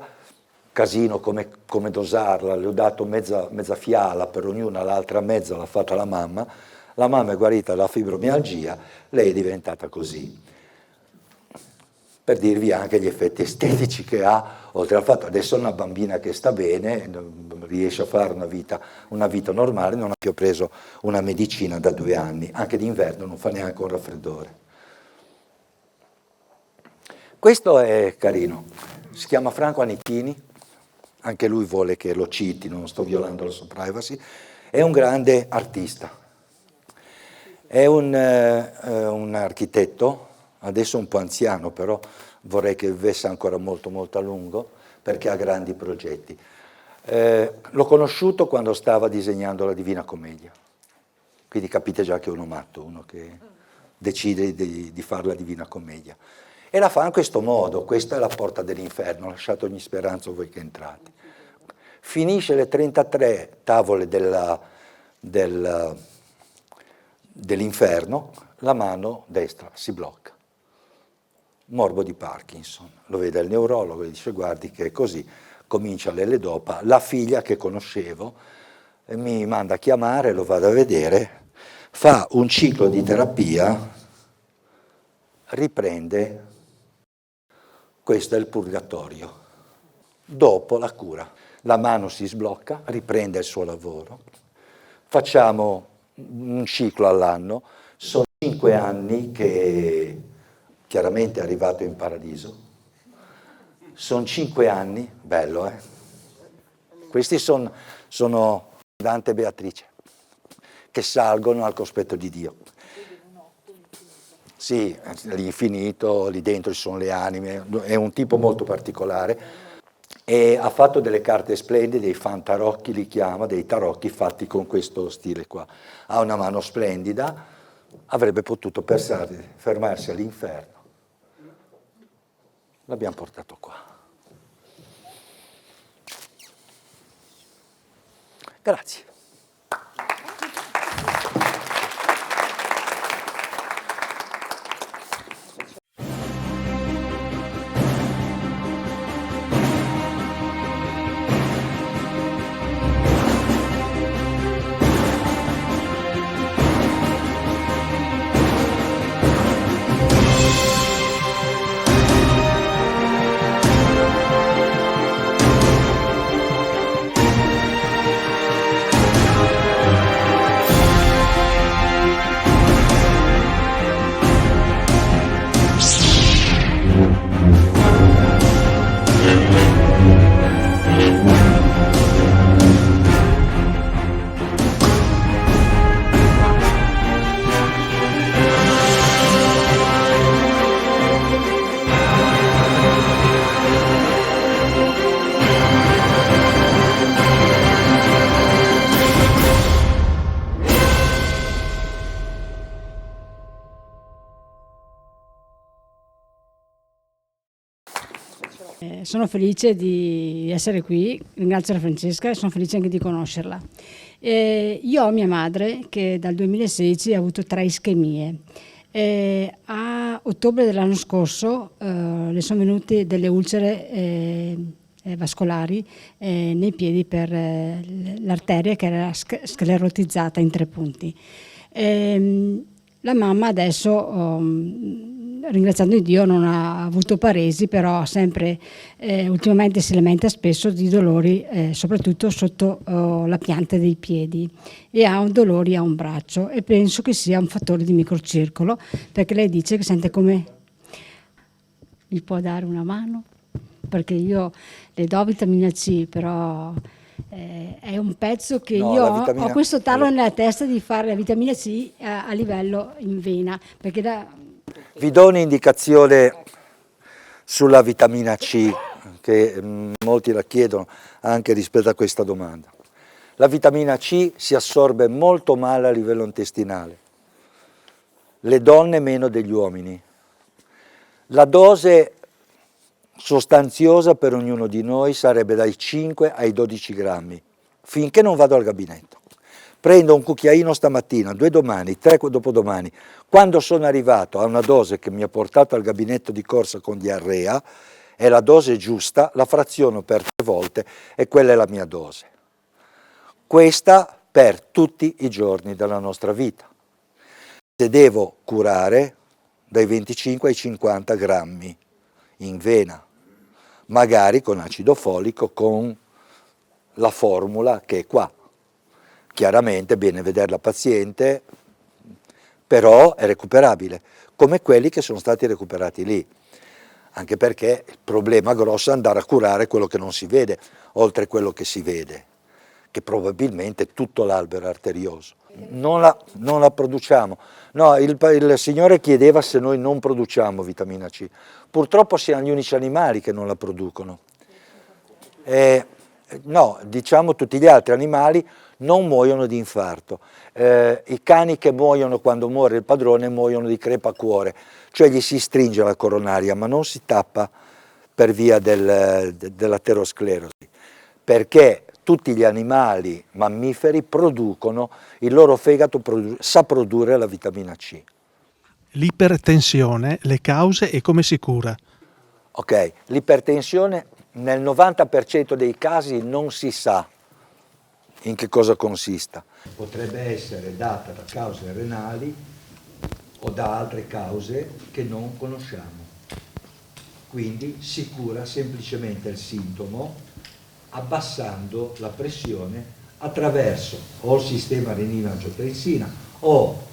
casino come dosarla, le ho dato mezza fiala per ognuna, l'altra mezza l'ha fatta la mamma è guarita dalla fibromialgia, lei è diventata così. Per dirvi anche gli effetti estetici che ha, oltre al fatto adesso è una bambina che sta bene, riesce a fare una vita normale, non ha più preso una medicina da 2 anni, anche d'inverno non fa neanche un raffreddore. Questo è carino, si chiama Franco Anichini, anche lui vuole che lo citi, non sto violando la sua privacy, è un grande artista, è un architetto, adesso un po' anziano, però vorrei che vivesse ancora molto molto a lungo perché ha grandi progetti. L'ho conosciuto quando stava disegnando la Divina Commedia, quindi capite già che è uno matto, uno che decide di fare la Divina Commedia. E la fa in questo modo, questa è la porta dell'inferno, lasciate ogni speranza voi che entrate. Finisce le 33 tavole dell'inferno, la mano destra si blocca. Morbo di Parkinson, lo vede il neurologo e dice guardi che è così, comincia l'L-Dopa, la figlia che conoscevo mi manda a chiamare, lo vado a vedere, fa un ciclo di terapia, riprende, questo è il purgatorio, dopo la cura, la mano si sblocca, riprende il suo lavoro, facciamo un ciclo all'anno, sono 5 anni che chiaramente è arrivato in paradiso, sono 5 anni, bello questi sono Dante e Beatrice, che salgono al cospetto di Dio. Sì, l'infinito, lì dentro ci sono le anime, è un tipo molto particolare e ha fatto delle carte splendide, dei fantarocchi li chiama, dei tarocchi fatti con questo stile qua. Ha una mano splendida, avrebbe potuto fermarsi all'inferno. L'abbiamo portato qua. Grazie. Sono felice di essere qui, ringrazio la Francesca e sono felice anche di conoscerla. Io ho mia madre che dal 2016 ha avuto 3 ischemie. A ottobre dell'anno scorso le sono venute delle ulcere vascolari nei piedi per l'arteria che era sclerotizzata in 3 punti. La mamma adesso, ringraziando Dio, non ha avuto paresi, però sempre ultimamente si lamenta spesso di dolori, soprattutto sotto la pianta dei piedi, e ha dolori a un braccio, e penso che sia un fattore di microcircolo, perché lei dice che sente come... Mi può dare una mano? Perché io le do vitamina C, però è un pezzo che No, io la ho vitamina- questo tarlo nella testa di fare la vitamina C a livello in vena, perché Vi do un'indicazione sulla vitamina C, che molti la chiedono anche rispetto a questa domanda. La vitamina C si assorbe molto male a livello intestinale, le donne meno degli uomini. La dose sostanziosa per ognuno di noi sarebbe dai 5 ai 12 grammi, finché non vado al gabinetto. Prendo un cucchiaino stamattina, 2 domani, 3 dopodomani. Quando sono arrivato a una dose che mi ha portato al gabinetto di corsa con diarrea, è la dose giusta, la fraziono per 3 volte e quella è la mia dose. Questa per tutti i giorni della nostra vita. Se devo curare, dai 25 ai 50 grammi in vena, magari con acido folico, con la formula che è qua. Chiaramente è bene vedere la paziente, però è recuperabile, come quelli che sono stati recuperati lì. Anche perché il problema grosso è andare a curare quello che non si vede, oltre quello che si vede, che probabilmente è tutto l'albero arterioso. Non la produciamo. No, il Signore chiedeva se noi non produciamo vitamina C. Purtroppo siamo gli unici animali che non la producono. No, diciamo tutti gli altri animali non muoiono di infarto. I cani che muoiono quando muore il padrone muoiono di crepacuore, cioè gli si stringe la coronaria ma non si tappa per via dell'aterosclerosi, perché tutti gli animali mammiferi producono, il loro fegato sa produrre la vitamina C. L'ipertensione, le cause e come si cura. Ok, l'ipertensione nel 90% dei casi non si sa in che cosa consista. Potrebbe essere data da cause renali o da altre cause che non conosciamo. Quindi si cura semplicemente il sintomo abbassando la pressione attraverso o il sistema renina-angiotensina o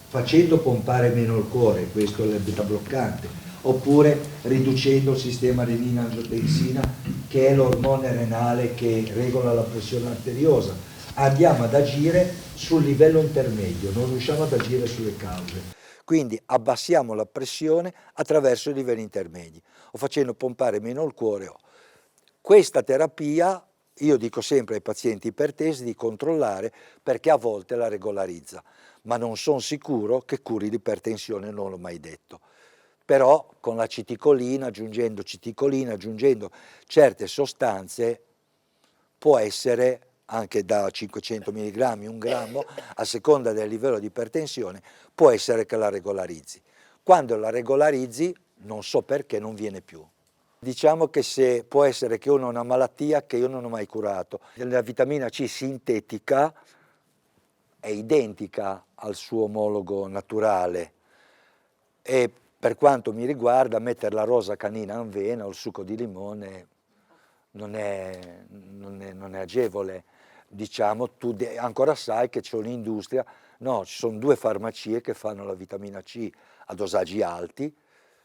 facendo pompare meno il cuore, questo è il beta bloccante, oppure riducendo il sistema renina-angiotensina, che è l'ormone renale che regola la pressione arteriosa. Andiamo ad agire sul livello intermedio, non riusciamo ad agire sulle cause. Quindi abbassiamo la pressione attraverso i livelli intermedi o facendo pompare meno il cuore. Questa terapia, io dico sempre ai pazienti ipertesi di controllare, perché a volte la regolarizza, ma non sono sicuro che curi l'ipertensione, non l'ho mai detto. Però con la citicolina, aggiungendo certe sostanze, può essere anche da 500 mg, 1 grammo, a seconda del livello di ipertensione, può essere che la regolarizzi. Quando la regolarizzi, non so perché, non viene più. Diciamo che se può essere che uno ha una malattia che io non ho mai curato. La vitamina C sintetica è identica al suo omologo naturale e per quanto mi riguarda mettere la rosa canina in vena o il succo di limone non è agevole. Diciamo, tu ancora sai che c'è un'industria, no, ci sono 2 farmacie che fanno la vitamina C a dosaggi alti,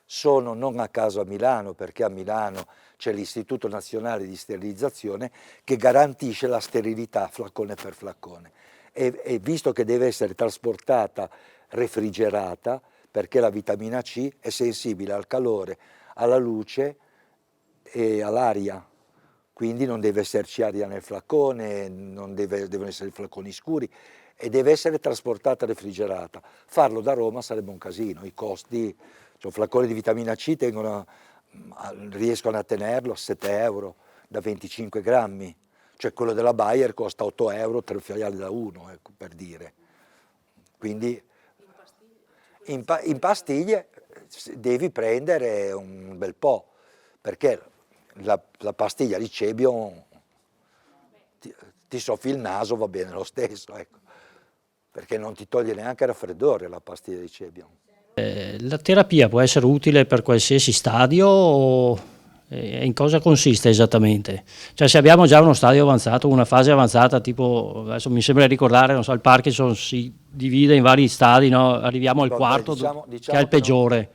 sono non a caso a Milano, perché a Milano c'è l'Istituto Nazionale di Sterilizzazione che garantisce la sterilità flacone per flacone e visto che deve essere trasportata refrigerata, perché la vitamina C è sensibile al calore, alla luce e all'aria, quindi non deve esserci aria nel flacone, devono essere i flaconi scuri e deve essere trasportata refrigerata. Farlo da Roma sarebbe un casino, i costi, cioè flaconi di vitamina C tengono riescono a tenerlo a 7 euro da 25 grammi, cioè quello della Bayer costa 8 euro 3 fioielli da uno, ecco, per dire. Quindi in pastiglie devi prendere un bel po', perché la pastiglia di Cebion ti soffi il naso, va bene lo stesso, ecco, perché non ti toglie neanche il raffreddore la pastiglia di Cebion. La terapia può essere utile per qualsiasi stadio o in cosa consiste esattamente? Cioè se abbiamo già uno stadio avanzato, una fase avanzata, tipo, adesso mi sembra di ricordare, non so, il Parkinson si divide in vari stadi, no? Arriviamo al Vabbè, quarto diciamo che è il che non- peggiore.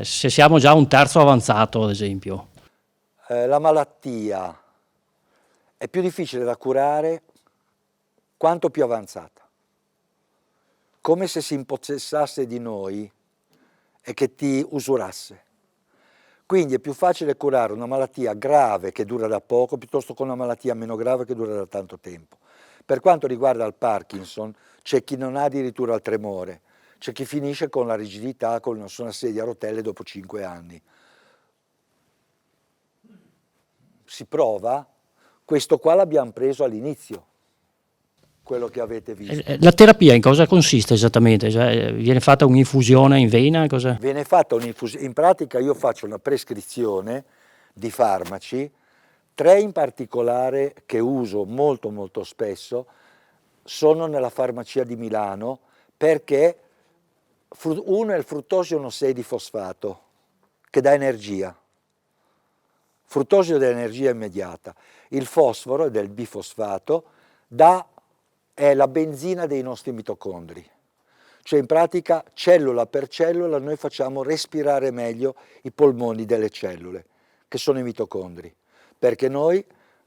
Se siamo già un terzo avanzato, ad esempio. La malattia è più difficile da curare quanto più avanzata. Come se si impossessasse di noi e che ti usurasse. Quindi è più facile curare una malattia grave che dura da poco piuttosto che una malattia meno grave che dura da tanto tempo. Per quanto riguarda il Parkinson, c'è chi non ha addirittura il tremore, c'è chi finisce con la rigidità, con una sedia a rotelle dopo 5 anni. Si prova, questo qua l'abbiamo preso all'inizio, quello che avete visto. La terapia in cosa consiste esattamente? Cioè, viene fatta un'infusione in vena? Cosa? Viene fatta un'infusione, in pratica io faccio una prescrizione di farmaci, 3 in particolare che uso molto molto spesso, sono nella farmacia di Milano perché uno è il fruttosio 6-difosfato che dà energia, fruttosio dà energia immediata, il fosforo è del bifosfato, è la benzina dei nostri mitocondri. Cioè in pratica cellula per cellula noi facciamo respirare meglio i polmoni delle cellule, che sono i mitocondri, perché noi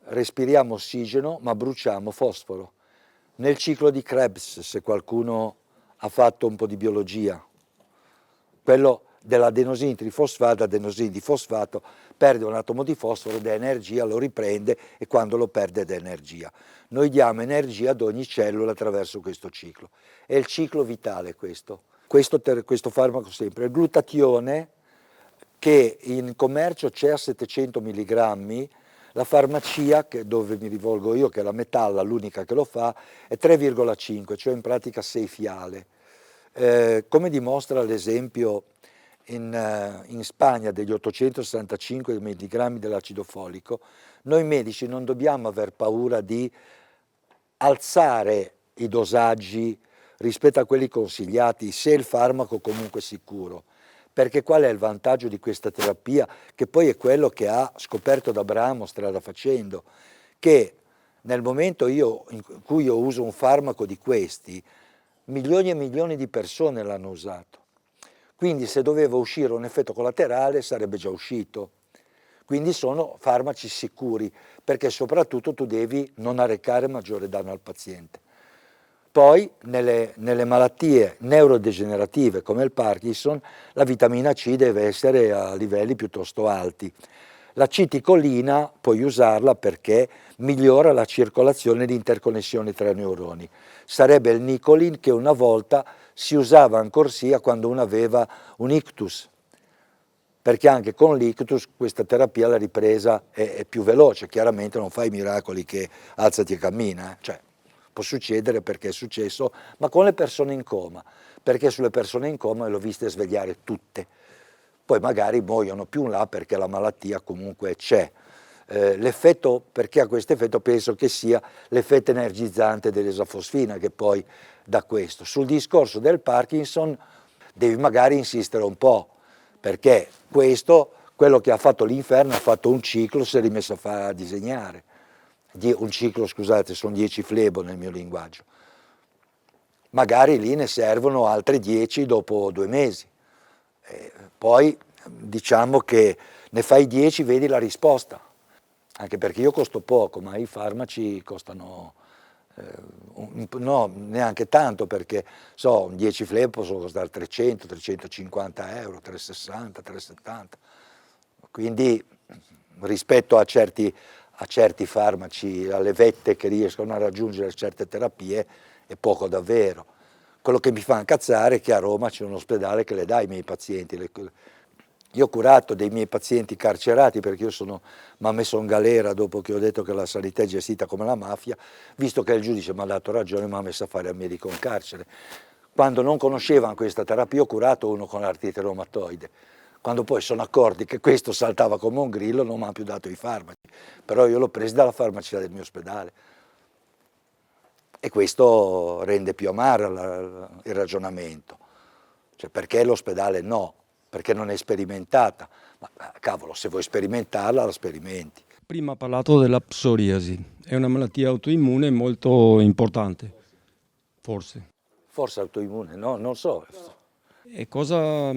respiriamo ossigeno ma bruciamo fosforo. Nel ciclo di Krebs, se qualcuno ha fatto un po' di biologia, quello dell'adenosin trifosfato, adenosin difosfato, perde un atomo di fosforo, dà energia, lo riprende e quando lo perde dà energia. Noi diamo energia ad ogni cellula attraverso questo ciclo. È il ciclo vitale questo farmaco sempre. Il glutatione, che in commercio c'è a 700 mg, la farmacia, dove mi rivolgo io, che è la Metalla, l'unica che lo fa, è 3,5, cioè in pratica 6 fiale. Come dimostra l'esempio in Spagna degli 865 mg dell'acido folico, noi medici non dobbiamo aver paura di alzare i dosaggi rispetto a quelli consigliati se il farmaco comunque è sicuro. Perché qual è il vantaggio di questa terapia? Che poi è quello che ha scoperto D'Abramo strada facendo, che nel momento in cui io uso un farmaco di questi, milioni e milioni di persone l'hanno usato. Quindi se doveva uscire un effetto collaterale sarebbe già uscito. Quindi sono farmaci sicuri, perché soprattutto tu devi non arrecare maggiore danno al paziente. Poi nelle malattie neurodegenerative come il Parkinson, la vitamina C deve essere a livelli piuttosto alti. L'aceticolina puoi usarla perché migliora la circolazione e l'interconnessione tra i neuroni. Sarebbe il Nicolin che una volta si usava ancora sia quando uno aveva un ictus, perché anche con l'ictus questa terapia, la ripresa è più veloce, chiaramente non fai i miracoli che alzati e cammina, cioè può succedere perché è successo, ma con le persone in coma, perché sulle persone in coma le ho viste svegliare tutte, poi magari muoiono più in là perché la malattia comunque c'è. L'effetto, perché ha questo effetto, penso che sia l'effetto energizzante dell'esafosfina che poi dà questo. Sul discorso del Parkinson devi magari insistere un po', perché quello che ha fatto l'inferno, ha fatto un ciclo, si è rimesso a disegnare. Un ciclo, scusate, sono 10 flebo nel mio linguaggio. Magari lì ne servono altre 10 dopo 2 mesi. Poi diciamo che ne fai 10, vedi la risposta. Anche perché io costo poco, ma i farmaci costano no, neanche tanto, perché un 10 flebo possono costare 300, 350 euro, 360, 370. Quindi rispetto a certi farmaci, alle vette che riescono a raggiungere certe terapie, è poco davvero. Quello che mi fa incazzare è che a Roma c'è un ospedale che le dà ai miei pazienti Io ho curato dei miei pazienti carcerati perché mi ha messo in galera dopo che ho detto che la sanità è gestita come la mafia, visto che il giudice mi ha dato ragione, mi ha messo a fare il medico in carcere. Quando non conoscevano questa terapia ho curato uno con l'artrite reumatoide. Quando poi sono accorti che questo saltava come un grillo non mi hanno più dato i farmaci, però io l'ho preso dalla farmacia del mio ospedale. E questo rende più amaro il ragionamento. Cioè, perché l'ospedale no? Perché non è sperimentata. Ma cavolo, se vuoi sperimentarla, la sperimenti. Prima ha parlato della psoriasi, è una malattia autoimmune molto importante, forse. Forse autoimmune, no? Non so. E cosa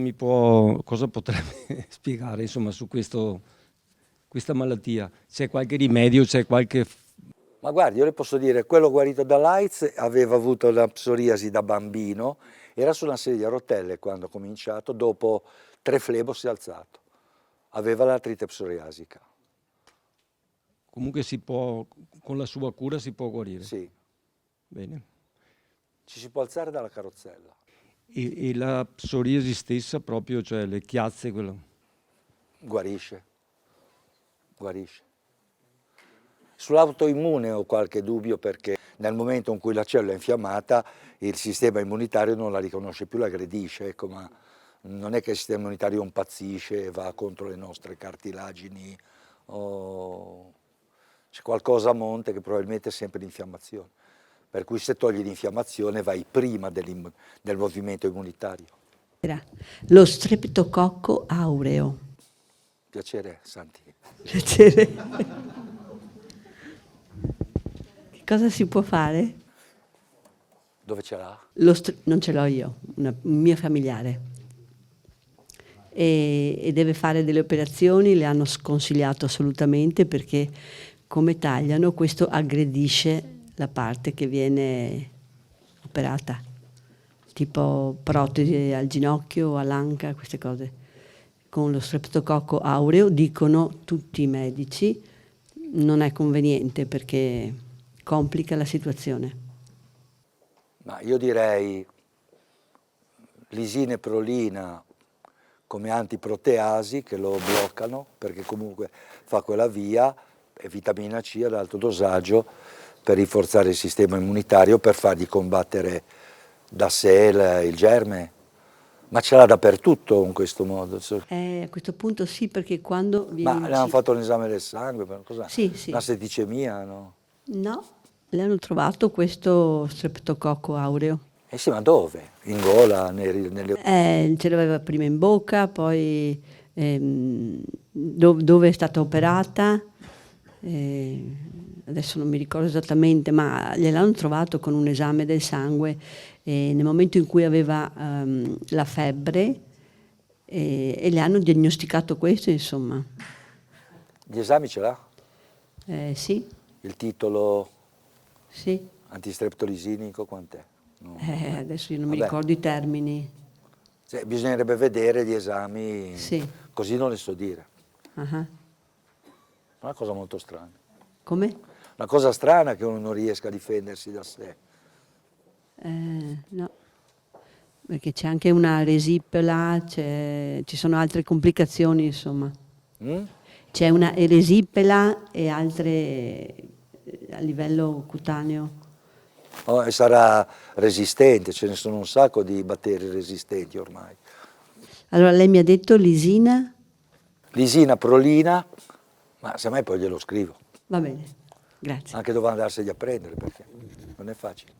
potrebbe spiegare insomma, su questa malattia? C'è qualche rimedio, c'è qualche... Ma guardi, io le posso dire, quello guarito dall'AIDS aveva avuto la psoriasi da bambino, era su una sedia a rotelle quando ha cominciato, dopo 3 flebo si è alzato. Aveva l'artrite psoriasica. Comunque con la sua cura si può guarire. Sì. Bene. Ci si può alzare dalla carrozzella. E la psoriasi stessa proprio, cioè le chiazze, quello... Guarisce. Sull'autoimmune ho qualche dubbio perché nel momento in cui la cellula è infiammata il sistema immunitario non la riconosce più, la aggredisce, ecco, ma non è che il sistema immunitario impazzisce e va contro le nostre cartilagini, c'è qualcosa a monte che probabilmente è sempre l'infiammazione, per cui se togli l'infiammazione vai prima del movimento immunitario. Lo streptococco aureo. Piacere, Santi. Piacere. Che cosa si può fare? Dove ce l'ha? Non ce l'ho io, un mio familiare. E deve fare delle operazioni, le hanno sconsigliato assolutamente perché come tagliano questo aggredisce la parte che viene operata, tipo protesi al ginocchio, all'anca, queste cose. Con lo streptococco aureo, dicono tutti i medici, non è conveniente perché complica la situazione. Ma io direi lisina e prolina come antiproteasi che lo bloccano perché comunque fa quella via, e vitamina C ad alto dosaggio per rinforzare il sistema immunitario, per fargli combattere da sé il germe. Ma ce l'ha dappertutto in questo modo. A questo punto sì, perché quando viene... Ma le hanno fatto l'esame del sangue? Cos'è? Sì, sì. Una setticemia, no? No, le hanno trovato questo streptococco aureo. Eh sì, ma dove? In gola? Ce l'aveva prima in bocca, poi dove è stata operata, adesso non mi ricordo esattamente, ma gliel'hanno trovato con un esame del sangue nel momento in cui aveva la febbre e le hanno diagnosticato questo, insomma. Gli esami ce l'ha? Sì. Il titolo sì. Antistreptolisinico quant'è? No. Adesso io non mi ricordo i termini. Cioè, bisognerebbe vedere gli esami, sì. Così non le so dire. Uh-huh. È una cosa molto strana. Come? Una cosa strana che uno non riesca a difendersi da sé. No, perché c'è anche una eresipela, ci sono altre complicazioni, insomma. C'è una eresipela e altre a livello cutaneo. E sarà resistente, ce ne sono un sacco di batteri resistenti ormai. Allora lei mi ha detto lisina? Lisina, prolina, ma semmai poi glielo scrivo. Va bene, grazie. Anche dove andarseli a prendere, perché non è facile.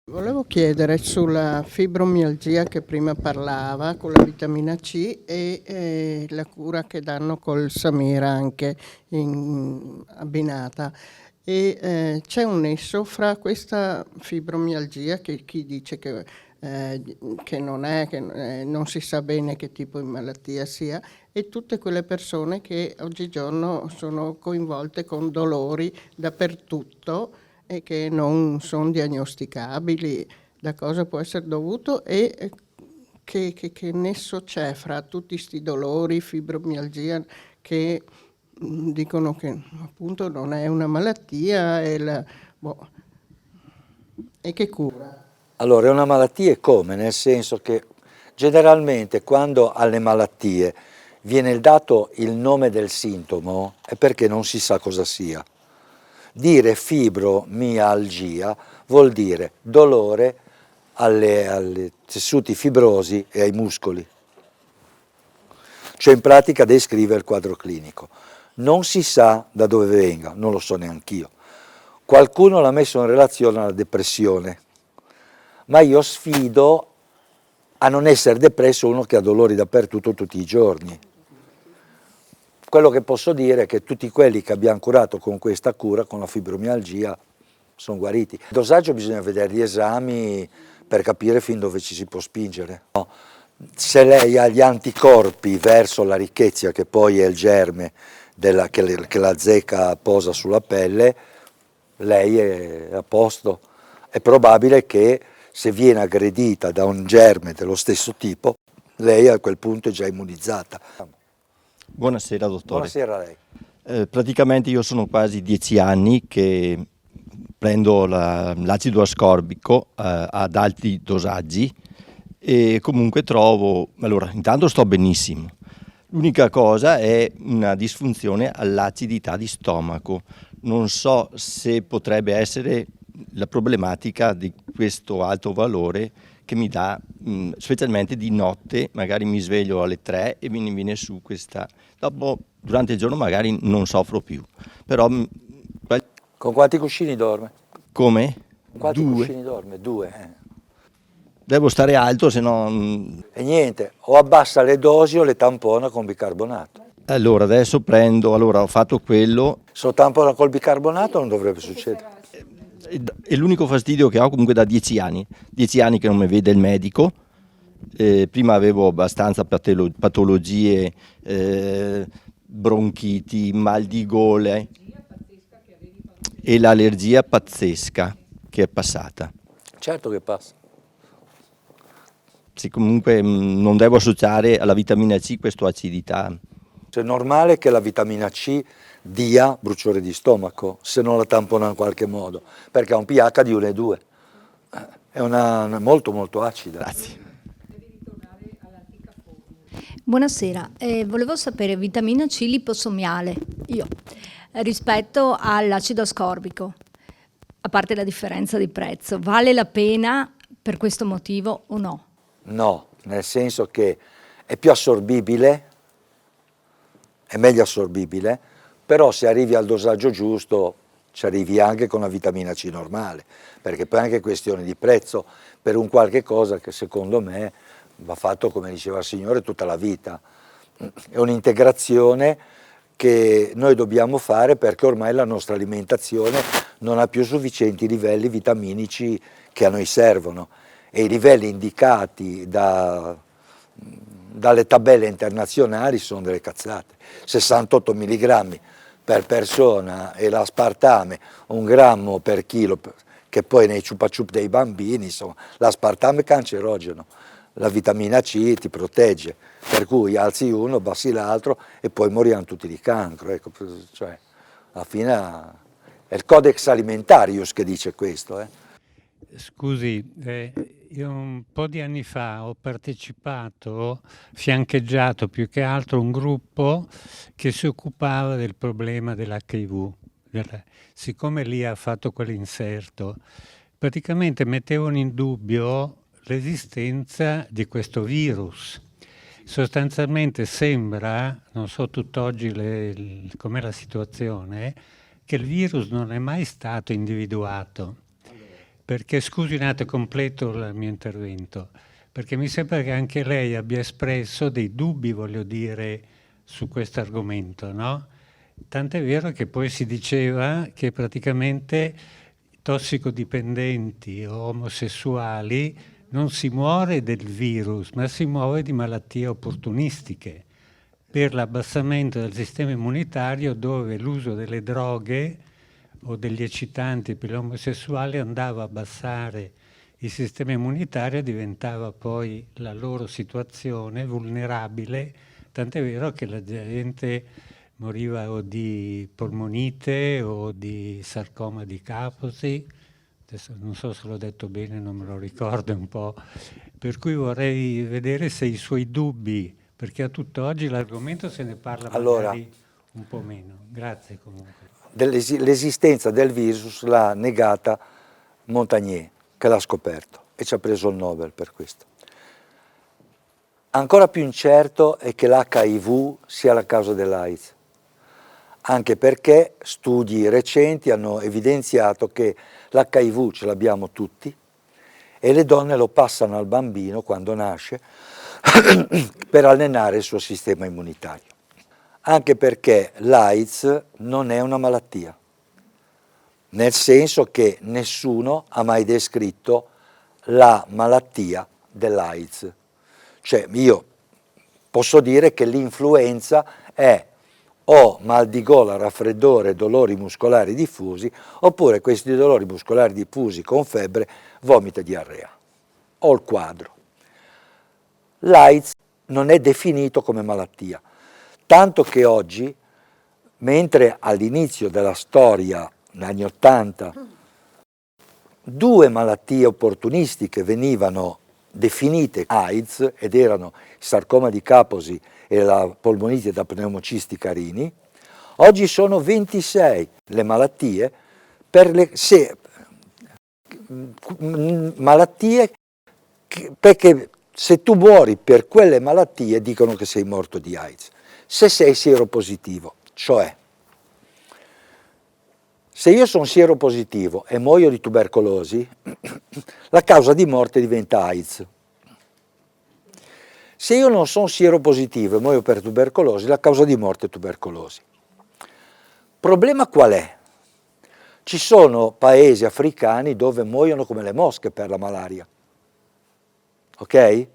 Volevo chiedere sulla fibromialgia che prima parlava, con la vitamina C e la cura che danno col Samira anche abbinata. E c'è un nesso fra questa fibromialgia, che chi dice che non si sa bene che tipo di malattia sia, e tutte quelle persone che oggigiorno sono coinvolte con dolori dappertutto e che non sono diagnosticabili, da cosa può essere dovuto e che nesso c'è fra tutti questi dolori, fibromialgia, che dicono che appunto non è una malattia e che cura. Allora, è una malattia e come? Nel senso che Generalmente quando alle malattie viene dato il nome del sintomo è perché non si sa cosa sia. Dire fibromialgia vuol dire dolore alle tessuti fibrosi e ai muscoli. Cioè in pratica descrive il quadro clinico. Non si sa da dove venga, non lo so neanch'io. Qualcuno l'ha messo in relazione alla depressione, ma io sfido a non essere depresso uno che ha dolori dappertutto tutti i giorni. Quello che posso dire è che tutti quelli che abbiamo curato con questa cura, con la fibromialgia, sono guariti. Il dosaggio bisogna vedere gli esami per capire fin dove ci si può spingere. No. Se lei ha gli anticorpi verso la ricchezza, che poi è il germe che la zecca posa sulla pelle, lei è a posto. È probabile che se viene aggredita da un germe dello stesso tipo, lei a quel punto è già immunizzata. Buonasera dottore. Buonasera a lei. Praticamente io sono quasi 10 anni che prendo l'acido ascorbico ad alti dosaggi e comunque trovo, allora intanto sto benissimo, l'unica cosa è una disfunzione all'acidità di stomaco, non so se potrebbe essere la problematica di questo alto valore che mi dà, specialmente di notte, magari mi sveglio alle 3 e mi viene su questa, dopo durante il giorno magari non soffro più, però... Con quanti cuscini dorme? Come? Con quanti 2. cuscini dorme? 2. Devo stare alto, se no... E niente, o abbassa le dosi o le tampona con bicarbonato. Allora, adesso ho fatto quello... Se lo tampona col bicarbonato non dovrebbe succedere. È l'unico fastidio che ho comunque da 10 anni. 10 anni che non mi vede il medico. Prima avevo abbastanza patologie, bronchiti, mal di gole e l'allergia pazzesca che è passata. Certo che passa. Sì, comunque non devo associare alla vitamina C questa acidità. Cioè, è normale che la vitamina C dia bruciore di stomaco, se non la tampona in qualche modo, perché ha un pH di 1,2. È una molto molto acida. Grazie. Buonasera, volevo sapere vitamina C liposomiale, rispetto all'acido ascorbico, a parte la differenza di prezzo, vale la pena per questo motivo o no? No, nel senso che è più assorbibile, è meglio assorbibile, però se arrivi al dosaggio giusto ci arrivi anche con la vitamina C normale, perché poi è anche questione di prezzo per un qualche cosa che secondo me va fatto, come diceva il Signore, tutta la vita. È un'integrazione che noi dobbiamo fare perché ormai la nostra alimentazione non ha più sufficienti livelli vitaminici che a noi servono e i livelli indicati dalle tabelle internazionali sono delle cazzate. 68 mg per persona e l'aspartame 1 grammo per chilo, che poi nei ciupa ciup dei bambini, insomma, l'aspartame è cancerogeno, la vitamina C ti protegge, per cui alzi uno, bassi l'altro e poi moriamo tutti di cancro. Ecco, cioè, alla fine è il Codex Alimentarius che dice questo. Scusi, io un po' di anni fa ho partecipato, fiancheggiato più che altro un gruppo che si occupava del problema dell'HIV. Siccome lì ha fatto quell'inserto, praticamente mettevano in dubbio l'esistenza di questo virus. Sostanzialmente sembra, non so tutt'oggi com'è la situazione, che il virus non è mai stato individuato. Perché, scusi un attimo, completo il mio intervento, perché mi sembra che anche lei abbia espresso dei dubbi, voglio dire, su questo argomento, no? Tant'è vero che poi si diceva che praticamente tossicodipendenti o omosessuali non si muore del virus, ma si muore di malattie opportunistiche per l'abbassamento del sistema immunitario, dove l'uso delle droghe o degli eccitanti per gli omosessuali andava a abbassare il sistema immunitario, diventava poi la loro situazione vulnerabile, tant'è vero che la gente moriva o di polmonite o di sarcoma di Kaposi, adesso non so se l'ho detto bene, non me lo ricordo un po', per cui vorrei vedere se i suoi dubbi, perché a tutt'oggi l'argomento se ne parla magari un po' meno. Grazie comunque. L'esistenza del virus l'ha negata Montagnier, che l'ha scoperto e ci ha preso il Nobel per questo. Ancora più incerto è che l'HIV sia la causa dell'AIDS, anche perché studi recenti hanno evidenziato che l'HIV ce l'abbiamo tutti e le donne lo passano al bambino quando nasce per allenare il suo sistema immunitario. Anche perché l'AIDS non è una malattia, nel senso che nessuno ha mai descritto la malattia dell'AIDS. Cioè io posso dire che l'influenza è o mal di gola, raffreddore, dolori muscolari diffusi, oppure questi dolori muscolari diffusi con febbre, vomito e diarrea. Ho il quadro. L'AIDS non è definito come malattia, tanto che oggi, mentre all'inizio della storia, negli anni '80, 2 malattie opportunistiche venivano definite AIDS ed erano il sarcoma di Kaposi e la polmonite da pneumocisti carini, oggi sono 26 le malattie, perché se tu muori per quelle malattie dicono che sei morto di AIDS. Se sei sieropositivo, cioè se io sono sieropositivo e muoio di tubercolosi, la causa di morte diventa AIDS. Se io non sono sieropositivo e muoio per tubercolosi, la causa di morte è tubercolosi. Problema qual è? Ci sono paesi africani dove muoiono come le mosche per la malaria, ok?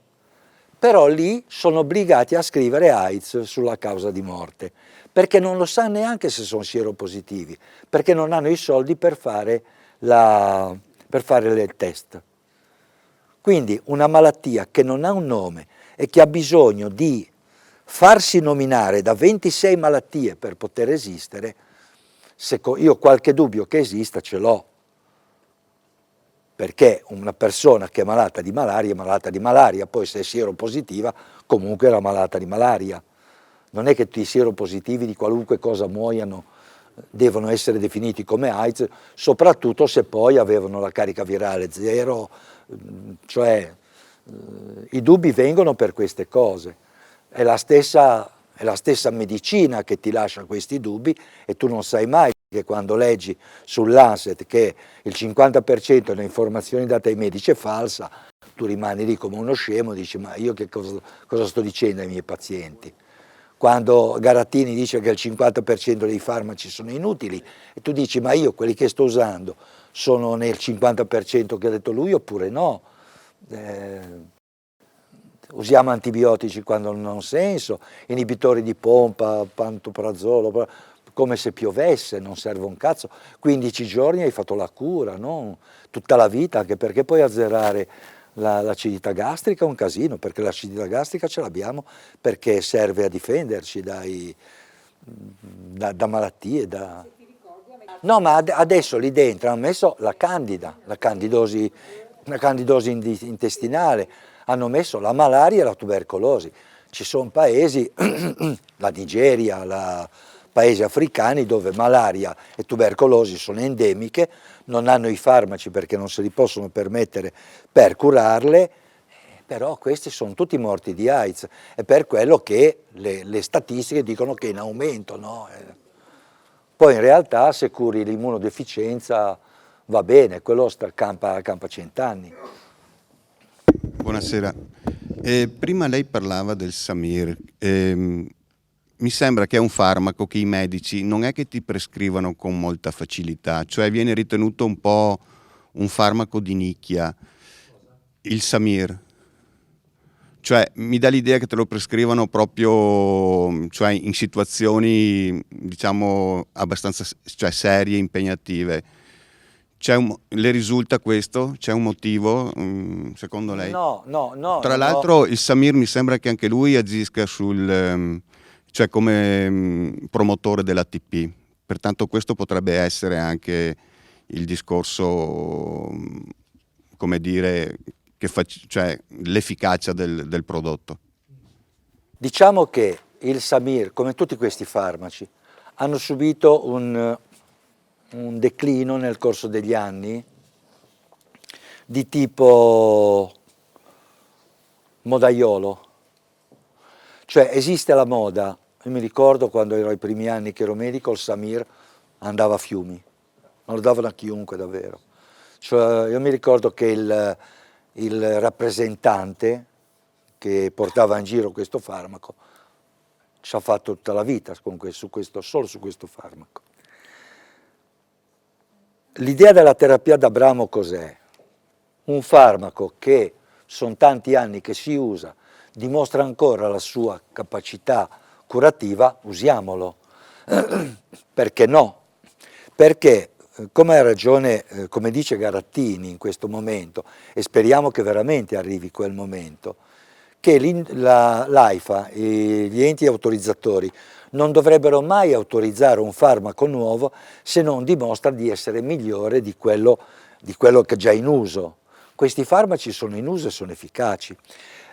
Però lì sono obbligati a scrivere AIDS sulla causa di morte, perché non lo sanno neanche se sono sieropositivi, perché non hanno i soldi per fare il test. Quindi una malattia che non ha un nome e che ha bisogno di farsi nominare da 26 malattie per poter esistere, io qualche dubbio che esista ce l'ho, perché una persona che è malata di malaria, poi se è sieropositiva comunque era malata di malaria. Non è che tutti i sieropositivi di qualunque cosa muoiano, devono essere definiti come AIDS, soprattutto se poi avevano la carica virale zero, cioè i dubbi vengono per queste cose. È la stessa medicina che ti lascia questi dubbi e tu non sai mai che quando leggi sull'Lancet che il 50% delle informazioni date ai medici è falsa, tu rimani lì come uno scemo e dici ma io che cosa sto dicendo ai miei pazienti? Quando Garattini dice che il 50% dei farmaci sono inutili e tu dici ma io quelli che sto usando sono nel 50% che ha detto lui oppure no? Usiamo antibiotici quando non ha senso, inibitori di pompa, pantoprazolo, come se piovesse, non serve un cazzo. 15 giorni hai fatto la cura, no? Tutta la vita, anche perché poi azzerare l'acidità gastrica è un casino, perché l'acidità gastrica ce l'abbiamo perché serve a difenderci da malattie. No, ma adesso lì dentro hanno messo la candidosi intestinale, hanno messo la malaria e la tubercolosi. Ci sono paesi, la Nigeria, paesi africani dove malaria e tubercolosi sono endemiche, non hanno i farmaci perché non se li possono permettere per curarle, però questi sono tutti morti di AIDS. È per quello che le statistiche dicono che è in aumento, no? Poi in realtà se curi l'immunodeficienza va bene, quello campa 100 anni. Buonasera. Prima lei parlava del Samir. Mi sembra che è un farmaco che i medici non è che ti prescrivono con molta facilità, cioè viene ritenuto un po' un farmaco di nicchia, il Samir. Cioè mi dà l'idea che te lo prescrivano proprio cioè, in situazioni diciamo abbastanza serie, impegnative. Le risulta questo? C'è un motivo secondo lei? No. Tra l'altro il Samir mi sembra che anche lui agisca cioè come promotore dell'ATP, pertanto questo potrebbe essere anche il discorso, come dire, cioè l'efficacia del prodotto? Diciamo che il Samir, come tutti questi farmaci, hanno subito un declino nel corso degli anni di tipo modaiolo. Cioè esiste la moda, io mi ricordo quando ero ai primi anni che ero medico, il Samir andava a fiumi, non lo davano a chiunque davvero. Cioè, io mi ricordo che il rappresentante che portava in giro questo farmaco ci ha fatto tutta la vita solo su questo farmaco. L'idea della terapia d'Abramo cos'è? Un farmaco che sono tanti anni che si usa, dimostra ancora la sua capacità curativa, usiamolo. Perché no? Perché, come ha ragione, come dice Garattini in questo momento, e speriamo che veramente arrivi quel momento, che l'AIFA e gli enti autorizzatori non dovrebbero mai autorizzare un farmaco nuovo se non dimostra di essere migliore di quello che è già in uso. Questi farmaci sono in uso e sono efficaci.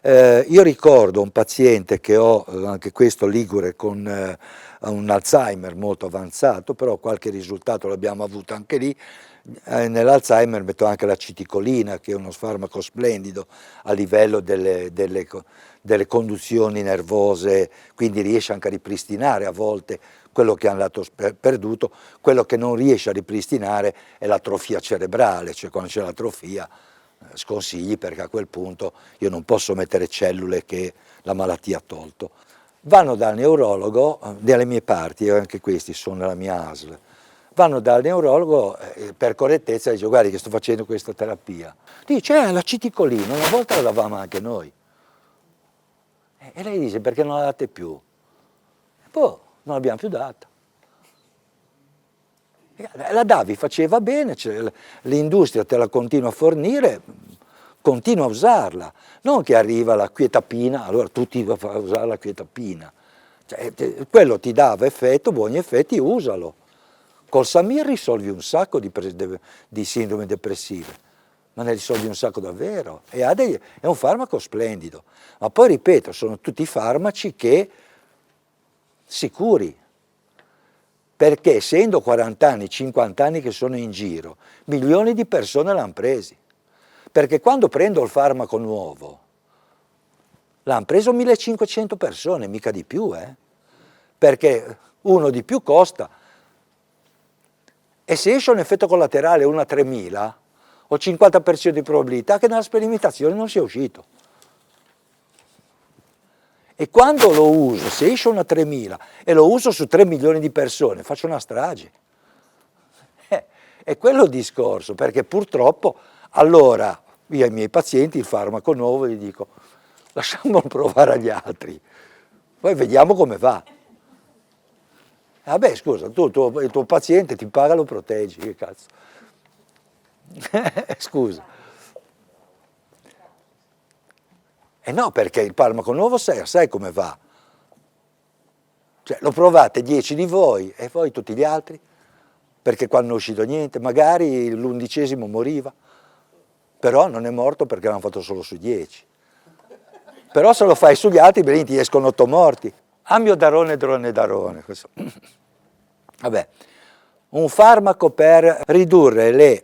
Io ricordo un paziente che ho, anche questo ligure, con un Alzheimer molto avanzato, però qualche risultato l'abbiamo avuto anche lì. Nell'Alzheimer metto anche l'aciticolina, che è uno farmaco splendido a livello delle conduzioni nervose, quindi riesce anche a ripristinare a volte quello che è andato perduto. Quello che non riesce a ripristinare è l'atrofia cerebrale, cioè quando c'è l'atrofia sconsigli, perché a quel punto io non posso mettere cellule che la malattia ha tolto. Vanno dal neurologo, dalle mie parti, anche questi sono nella mia ASL, vanno dal neurologo per correttezza, dice guardi che sto facendo questa terapia. Dice l'aciticolina, una volta la davamo anche noi. E lei dice perché non la date più? Boh, non l'abbiamo più data. La davi, faceva bene, l'industria te la continua a fornire, continua a usarla, non che arriva la quietapina, allora tutti vanno a usare la quietapina, cioè, quello ti dava effetto, buoni effetti, usalo. Col Samir risolvi un sacco di sindrome depressive, ma ne risolvi un sacco davvero, e è un farmaco splendido, ma poi ripeto, sono tutti farmaci che sicuri, perché essendo 40 anni, 50 anni che sono in giro, milioni di persone l'hanno presi. Perché quando prendo il farmaco nuovo, l'hanno preso 1500 persone, mica di più, perché uno di più costa. E se esce un effetto collaterale 1 a 3000, ho 50% di probabilità che nella sperimentazione non sia uscito. E quando lo uso, se esce una 3000 e lo uso su 3 milioni di persone, faccio una strage. È quello il discorso, perché purtroppo allora io ai miei pazienti il farmaco nuovo gli dico lasciamolo provare agli altri, poi vediamo come va. Vabbè scusa, il tuo paziente ti paga, lo proteggi, che cazzo. Scusa. E no, perché il farmaco nuovo sai come va. Cioè, lo provate 10 di voi e poi tutti gli altri, perché qua non è uscito niente, magari l'11° moriva, però non è morto perché l'hanno fatto solo su 10. Però se lo fai sugli altri, bene, ti escono 8 morti. Amiodarone, dronedarone. Questo. Vabbè, un farmaco per ridurre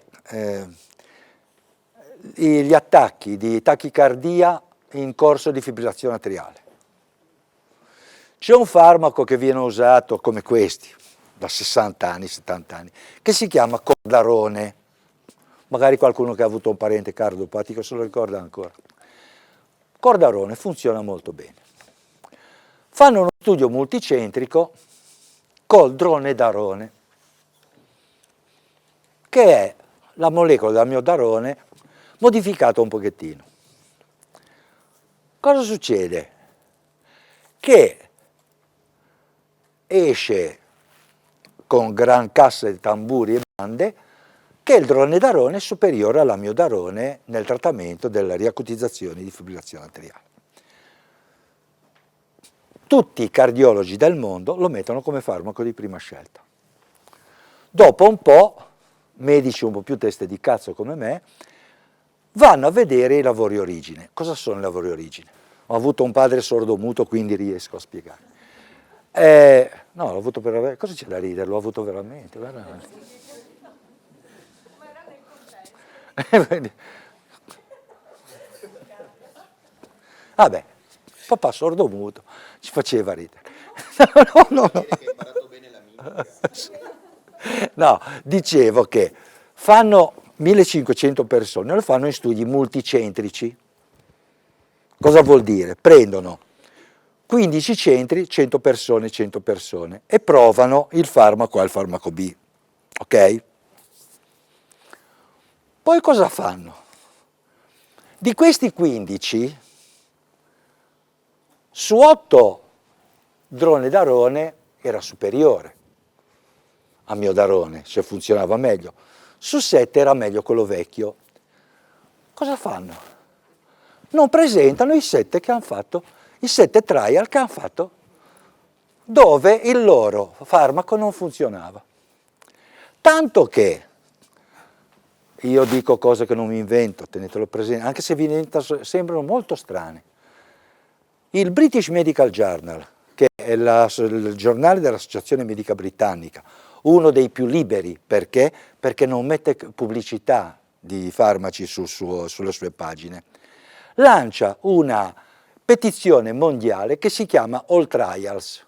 gli attacchi di tachicardia in corso di fibrillazione atriale. C'è un farmaco che viene usato come questi, da 60 anni, 70 anni, che si chiama cordarone. Magari qualcuno che ha avuto un parente cardiopatico se lo ricorda ancora. Cordarone funziona molto bene. Fanno uno studio multicentrico col dronedarone, che è la molecola dell'amiodarone modificata un pochettino. Cosa succede? Che esce con gran cassa di tamburi e bande che il dronedarone è superiore all'amiodarone nel trattamento della riacutizzazione di fibrillazione atriale. Tutti i cardiologi del mondo lo mettono come farmaco di prima scelta. Dopo un po', medici un po' più teste di cazzo come me, vanno a vedere i lavori origine. Cosa sono i lavori origine? Ho avuto un padre sordomuto, quindi riesco a spiegare. No, l'ho avuto per... Cosa c'è da ridere? L'ho avuto veramente. Vabbè, papà sordomuto, ci faceva ridere. No. No, dicevo che fanno 1500 persone, lo fanno in studi multicentrici. Cosa vuol dire? Prendono 15 centri, 100 persone e provano il farmaco A e il farmaco B, ok? Poi cosa fanno? Di questi 15, su 8 Dronedarone era superiore a Miodarone, se funzionava meglio. Su 7 era meglio quello vecchio. Cosa fanno? Non presentano i 7 che hanno fatto, i 7 trial che hanno fatto, dove il loro farmaco non funzionava. Tanto che, io dico cose che non mi invento, tenetelo presente, anche se sembrano molto strane. Il British Medical Journal, che è il giornale dell'Associazione Medica Britannica, uno dei più liberi, perché? Perché non mette pubblicità di farmaci sulle sue pagine, lancia una petizione mondiale che si chiama All Trials.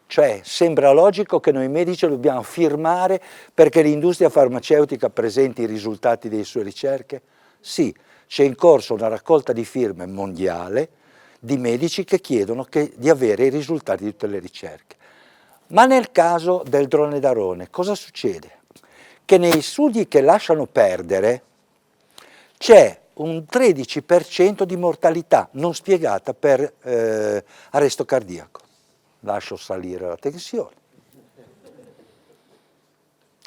Cioè, sembra logico che noi medici dobbiamo firmare perché l'industria farmaceutica presenti i risultati delle sue ricerche? Sì, c'è in corso una raccolta di firme mondiale di medici che chiedono di avere i risultati di tutte le ricerche. Ma nel caso del Dronedarone cosa succede? Che nei studi che lasciano perdere c'è un 13% di mortalità non spiegata per arresto cardiaco. Lascio salire la tensione.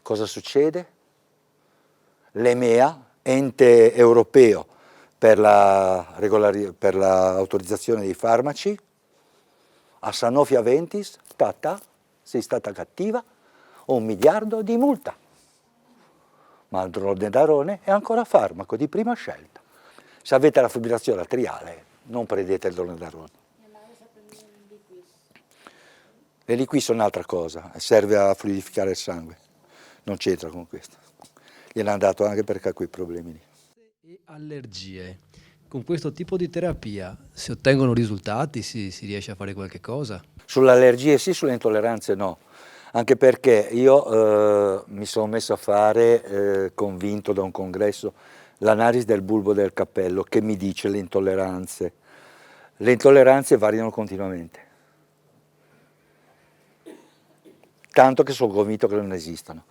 Cosa succede? L'EMEA, ente europeo per l'autorizzazione dei farmaci, a Sanofi Aventis, sei stata cattiva, 1 miliardo di multa. Ma il Dronedarone è ancora farmaco di prima scelta. Se avete la fibrillazione atriale, non prendete il Dronedarone. Le liquis sono un'altra cosa, serve a fluidificare il sangue, non c'entra con questo. Gliel'hanno dato anche perché ha quei problemi lì. E allergie. Con questo tipo di terapia si ottengono risultati, si riesce a fare qualche cosa? Sulle allergie sì, sulle intolleranze no. Anche perché io mi sono messo a fare, convinto da un congresso, l'analisi del bulbo del cappello che mi dice le intolleranze. Le intolleranze variano continuamente. Tanto che sono convinto che non esistano.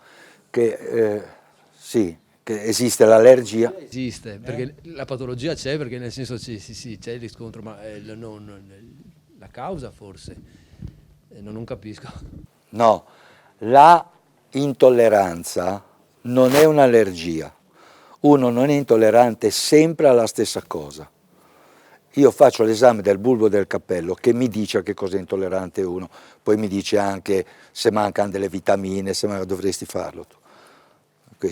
Sì, che esiste l'allergia. Esiste, perché la patologia c'è, perché nel senso sì, c'è il riscontro, ma la causa forse, non capisco. No, la intolleranza non è un'allergia. Uno non è intollerante sempre alla stessa cosa. Io faccio l'esame del bulbo del cappello che mi dice a che cosa è intollerante uno, poi mi dice anche se mancano delle vitamine, se dovresti farlo tu.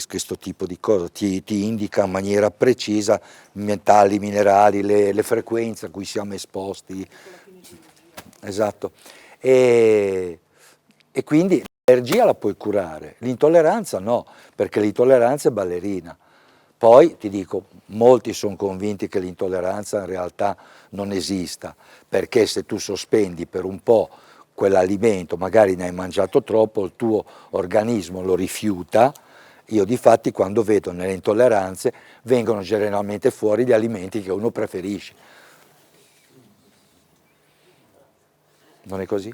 Questo tipo di cosa ti indica in maniera precisa metalli, minerali, le frequenze a cui siamo esposti. Esatto. E quindi l'allergia la puoi curare, l'intolleranza no, perché l'intolleranza è ballerina. Poi ti dico, molti sono convinti che l'intolleranza in realtà non esista, perché se tu sospendi per un po' quell'alimento, magari ne hai mangiato troppo, il tuo organismo lo rifiuta. Io difatti quando vedo nelle intolleranze vengono generalmente fuori gli alimenti che uno preferisce. Non è così?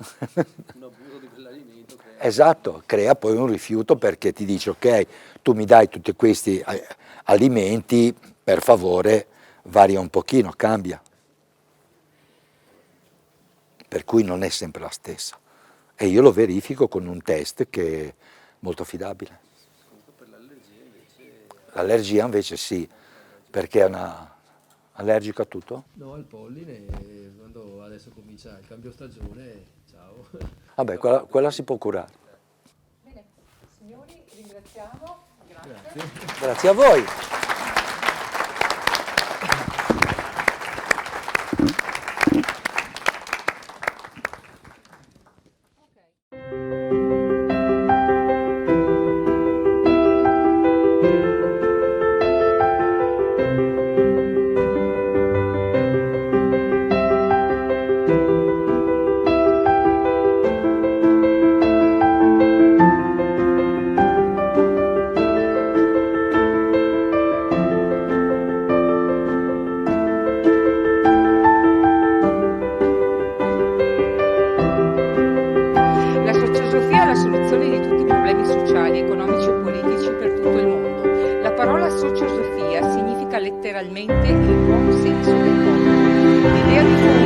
Un abuso di quell'alimento. Esatto, crea poi un rifiuto perché ti dice ok, tu mi dai tutti questi alimenti, per favore varia un pochino, cambia. Per cui non è sempre la stessa. E io lo verifico con un test che è molto affidabile. L'allergia invece sì, perché è allergica a tutto? No, al polline, quando adesso comincia il cambio stagione, ciao. Vabbè, quella si può curare. Bene, signori, ringraziamo. Grazie. Grazie a voi. letteralmente il buon senso del popolo. L'idea di